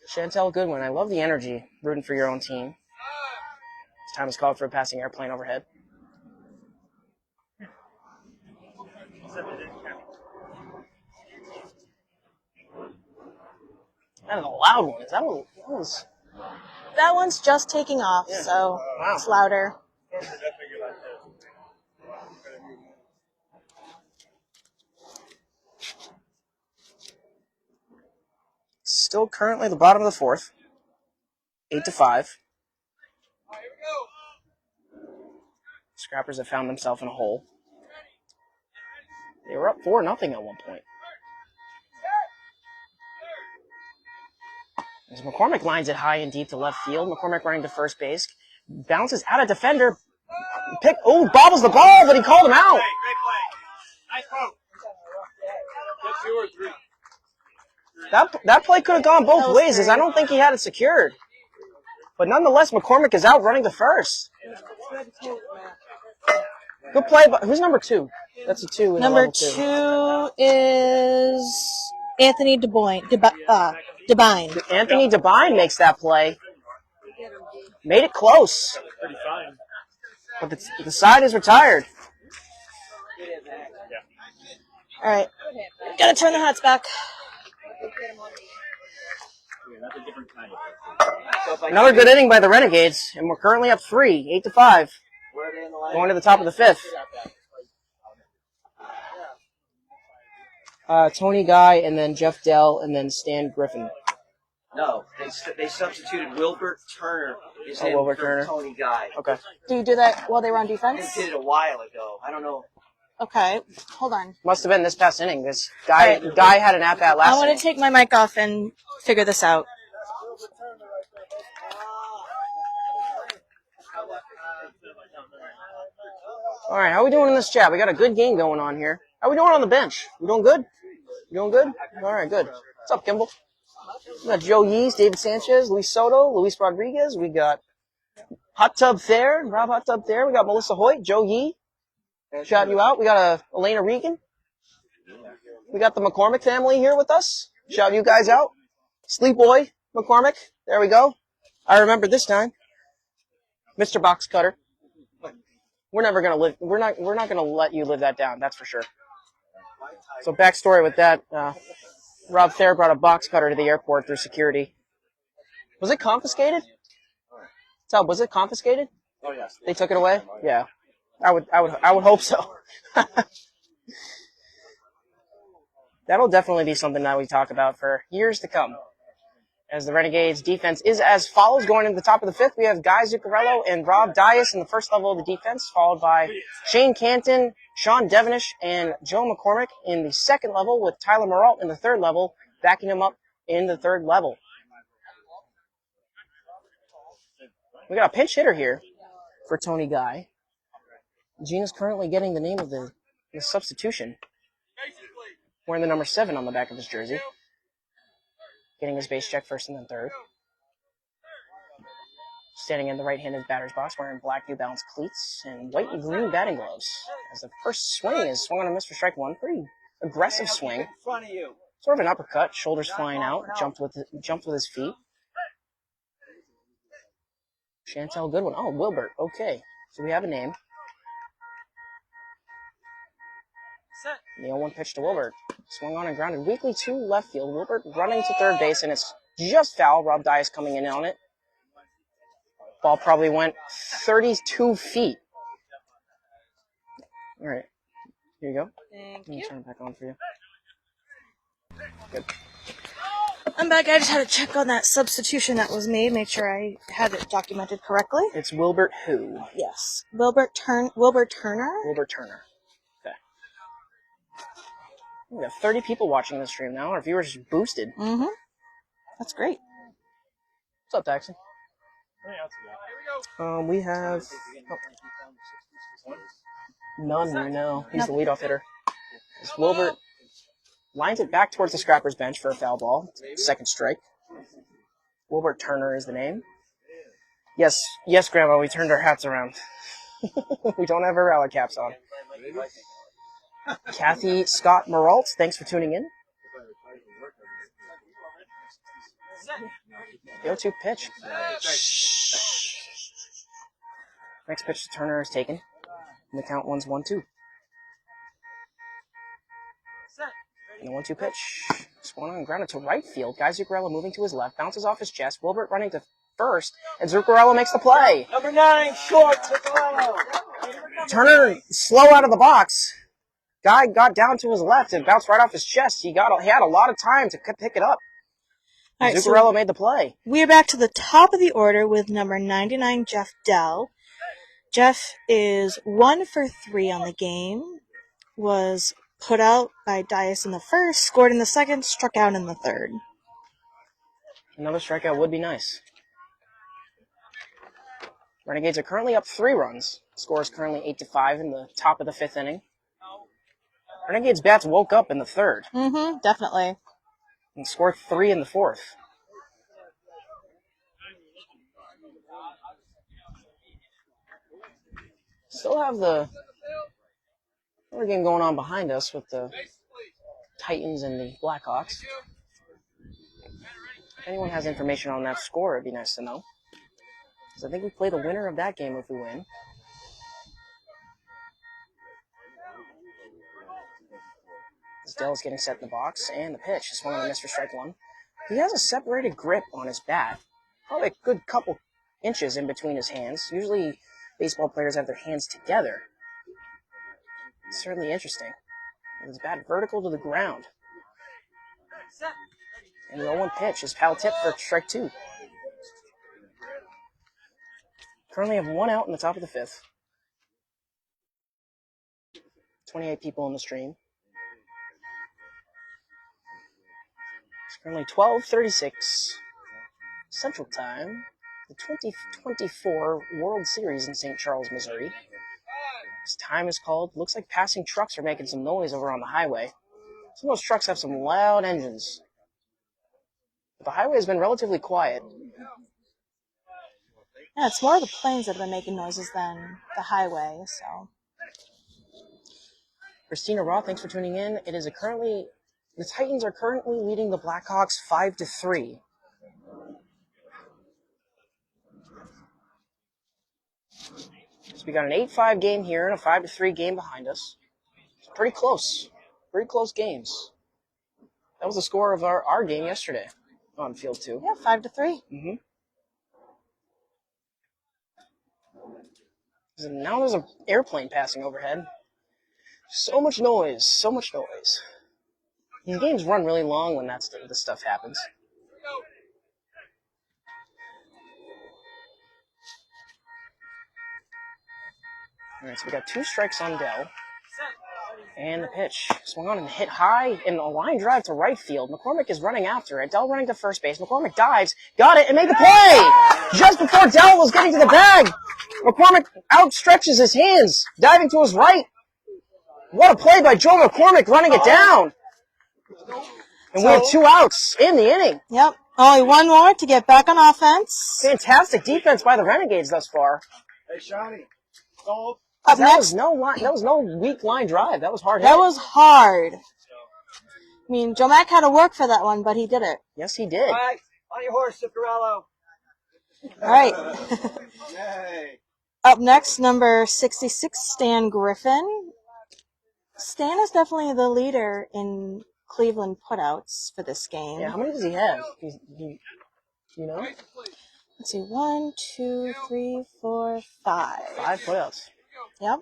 Chantel Goodwin, I love the energy rooting for your own team. This time is called for a passing airplane overhead. That is a loud one. Is that what it was? That one's just taking off, so it's louder. Still currently the bottom of the 4th. 8-5. Scrappers have found themselves in a hole. They were up 4-0 at one point. As McCormick lines it high and deep to left field, McCormick running to first base. Bounces out a defender. Bobbles the ball, but he called him out. Great play. Nice poke. Get 2 or 3. That play could have gone both ways, as I don't think he had it secured. But nonetheless, McCormick is out running to first. Good play, but who's number 2? That's a 2. Number 2 is Anthony Devine. Anthony Devine makes that play. Made it close. Pretty fine. But the side is retired. All right. Gotta turn the hats back. Another good inning by the Renegades, and we're currently up 3, 8-5. Going to the top of the 5th. Tony Guy, and then Jeff Dell, and then Stan Griffin. No, they substituted Wilbert Turner Wilbert for Turner. Tony Guy. Okay. Do you do that while they were on They defense? did it a while ago. I don't know. Okay, hold on. Must have been this past inning. This guy had an at-bat last I want inning. to take my mic off and figure this out. All right, how are we doing in this chat? We got a good game going on here. How are we doing on the bench? We doing good? You doing good? All right, good. What's up, Kimball? We got Joe Yees, David Sanchez, Luis Soto, Luis Rodriguez. We got Hot Tub Thayer, Rob Hot Tub Thayer. We got Melissa Hoyt, Joe Yee. Shout you out. We got Elena Regan. We got the McCormick family here with us. Shout you guys out. Sleep Boy McCormick. There we go. I remember this time. Mr. Box Cutter. We're never gonna live. We're not gonna let you live that down. That's for sure. So backstory with that. Rob Thayer brought a box cutter to the airport through security. Was it confiscated? Tub, was it confiscated? Oh, yes. They took it away? Yeah. I would hope so. That'll definitely be something that we talk about for years to come. As the Renegades defense is as follows. Going into the top of the 5th, we have Guy Zuccarello and Rob Dias in the first level of the defense, followed by Shane Canton, Sean Devenish, and Joe McCormick in the second level, with Tyler Moralt in the third level, backing him up in the third level. We got a pinch hitter here for Tony Guy. Gina's currently getting the name of the substitution. wearing the number 7 on the back of his jersey. Getting his base check first and then third. Standing in the right-handed batter's box, wearing black New Balance cleats and white and green batting gloves. As the first swing is swung on a miss for strike 1. Pretty aggressive swing. Sort of an uppercut, shoulders flying out, jumped with his feet. Chantel Goodwin. Oh, Wilbert. Okay. So we have a name. The 0-1 pitch to Wilbert. Swung on and grounded weakly to left field. Wilbert running to third base, and it's just foul. Rob Dias coming in on it. Ball probably went 32 feet. All right. Here you go. Thank Let me you. turn it back on for you. Good. I'm back. I just had to check on that substitution that was made, make sure I had it documented correctly. It's Wilbert who? Yes. Wilbert Turner. Wilbert Turner. Okay. We have 30 people watching the stream now. Our viewers are boosted. Mm-hmm. That's great. What's up, Daxon? We have none right now. He's the leadoff hitter. As Wilbert lines it back towards the Scrappers bench for a foul ball. Second strike. Wilbert Turner is the name. Yes, Grandma, we turned our hats around. We don't have our rally caps on. Kathy Scott Maralt, thanks for tuning in. The 0-2 pitch. Next pitch to Turner is taken. And the count 1-2. And the 1-2 pitch. Swung on and grounded to right field. Guy Zuccarello moving to his left. Bounces off his chest. Wilbert running to first. And Zuccarello makes the play. Number 9, short, Zuccarello. Turner slow out of the box. Guy got down to his left and bounced right off his chest. He had a lot of time to pick it up. All right, Zuccarello made the play. We are back to the top of the order with number 99, Jeff Dell. Jeff is 1 for 3 on the game. Was put out by Dias in the first, scored in the second, struck out in the third. Another strikeout would be nice. Renegades are currently up 3 runs. Score is currently 8-5 in the top of the 5th inning. Renegades bats woke up in the third. Mm-hmm, definitely. And scored 3 in the 4th. Still have the other game going on behind us with the Titans and the Blackhawks. If anyone has information on that score, it'd be nice to know. Because I think we play the winner of that game if we win. Dell's getting set in the box, and the pitch is swung on a miss for strike 1. He has a separated grip on his bat. Probably a good couple inches in between his hands. Usually baseball players have their hands together. It's certainly interesting. With his bat vertical to the ground. And the 0-1 pitch is foul tip for strike 2. Currently have 1 out in the top of the 5th. 28 people in the stream. It's currently 12:36 Central Time. The 2024 World Series in St. Charles, Missouri. As time is called, looks like passing trucks are making some noise over on the highway. Some of those trucks have some loud engines. But the highway has been relatively quiet. Yeah, it's more of the planes that have been making noises than the highway, so. Christina Roth, thanks for tuning in. The Titans are currently leading the Blackhawks 5-3. So we got an 8-5 game here and a 5-3 game behind us. It's pretty close. Pretty close games. That was the score of our game yesterday on field 2. Yeah, 5-3. Mm-hmm. And now there's an airplane passing overhead. So much noise. So much noise. These games run really long when this stuff happens. All right, so we got 2 strikes on Dell. And the pitch swung on and hit high in a line drive to right field. McCormick is running after it. Dell running to first base. McCormick dives, got it, and made the play! Just before Dell was getting to the bag, McCormick outstretches his hands, diving to his right. What a play by Joe McCormick running it down. And we have 2 outs in the inning. Yep. Only one more to get back on offense. Fantastic defense by the Renegades thus far. Hey, Shawnee. Sold. Up That next, was no weak line drive. That was hard hit. that was hard. I mean, Joe Mack had to work for that one, but he did it. Yes, he did. All right, on your horse, Zuccarello. All right. Yay. Up next, number 66, Stan Griffin. Stan is definitely the leader in Cleveland putouts for this game. Yeah, how many does he have? You know? Let's see, 1, 2, 3, 4, 5. 5 putouts. Yep.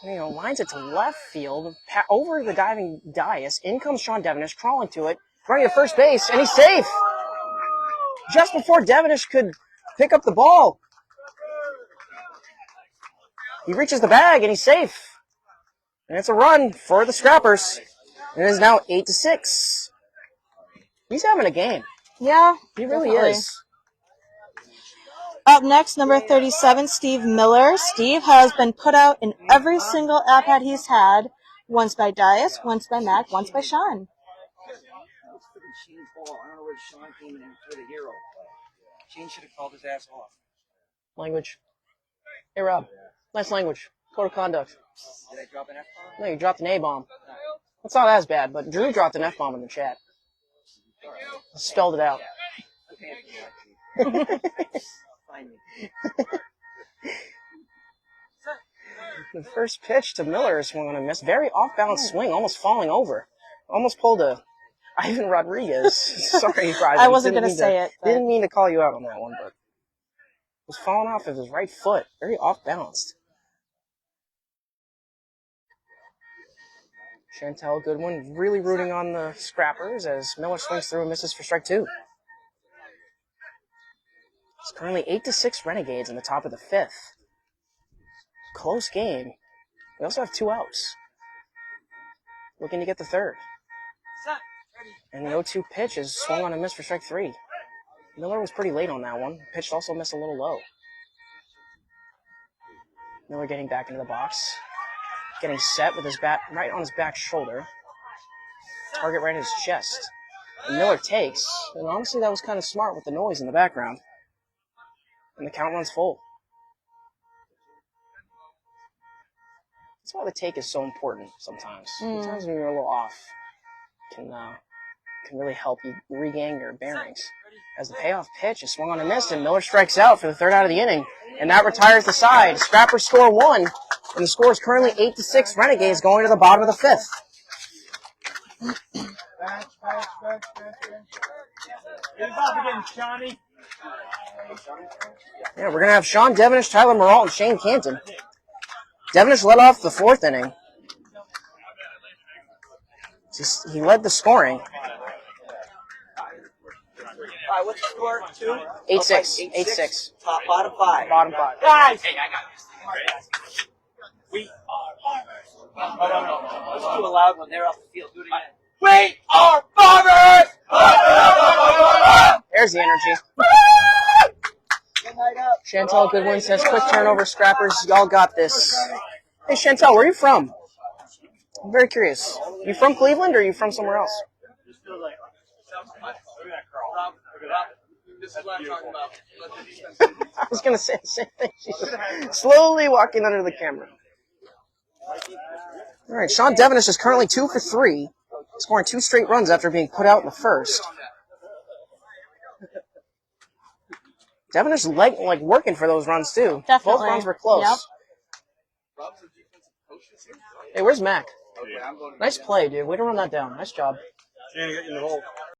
Tonio lines it to left field, over the diving Dias. In comes Sean Devenish, crawling to it, running to first base, and he's safe. Just before Devenish could pick up the ball, he reaches the bag, and he's safe. And it's a run for the Scrappers. And it is now 8-6. He's having a game. Yeah, He really definitely is. Up next, number 37, Steve Miller. Steve has been put out in every single at-bat he's had. Once by Dias, once by Mac, once by Sean. Shane's ball. I don't know where Sean came in for the hero. Shane should have called his ass off. Language. Hey, Rob. Nice language. Code of conduct. Did I drop an F-bomb? No, you dropped an A-bomb. That's not as bad, but Drew dropped an F-bomb in the chat. Spelled it out. Find me. The first pitch to Miller swung on a miss. Very off-balance swing, almost falling over. Almost pulled a Ivan Rodriguez. Sorry, Ivan. I wasn't going to say it. But... Didn't mean to call you out on that one, but it was falling off of his right foot. Very off-balanced. Chantel Goodwin really rooting on the Scrappers as Miller swings through and misses for strike 2. It's currently 8-6 Renegades in the top of the 5th. Close game. We also have 2 outs. Looking to get the 3rd. And the 0-2 pitch is swung on a miss for strike 3. Miller was pretty late on that one. Pitch also missed a little low. Miller getting back into the box. Getting set with his bat right on his back shoulder. Target right in his chest. And Miller takes. And honestly, that was kind of smart with the noise in the background. And the count runs full. That's why the take is so important sometimes. Sometimes when you're a little off, can really help you regain your bearings. As the payoff pitch is swung on a miss, and Miller strikes out for the 3rd out of the inning. And that retires the side. Scrappers score 1, and the score is currently 8-6 Renegades going to the bottom of the 5th. Get involved again, Shawnee. Yeah, we're going to have Sean Devenish, Tyler Moralt, and Shane Canton. Devenish led off the 4th inning. He led the scoring. All right, what's the score? 2? 8-6. 8-6. Top, bottom 5. Bottom 5. Guys! Hey, I got this. We No. Let's do a loud one. They're off the field. Do it again. We are farmers! There's the energy. Good night up. Chantel Goodwin says, quick turnover, Scrappers. Y'all got this. Hey, Chantel, where are you from? I'm very curious. You from Cleveland or are you from somewhere else? This is what I'm talking about. I was going to say the same thing. She's slowly walking under the camera. All right, Sean Devenish is currently 2 for 3, scoring 2 straight runs after being put out in the 1st. Devenish like working for those runs, too. Definitely. Both runs were close. Yep. Hey, where's Mac? Nice play, dude. Way to run that down. Nice job. Shane, get in the hole.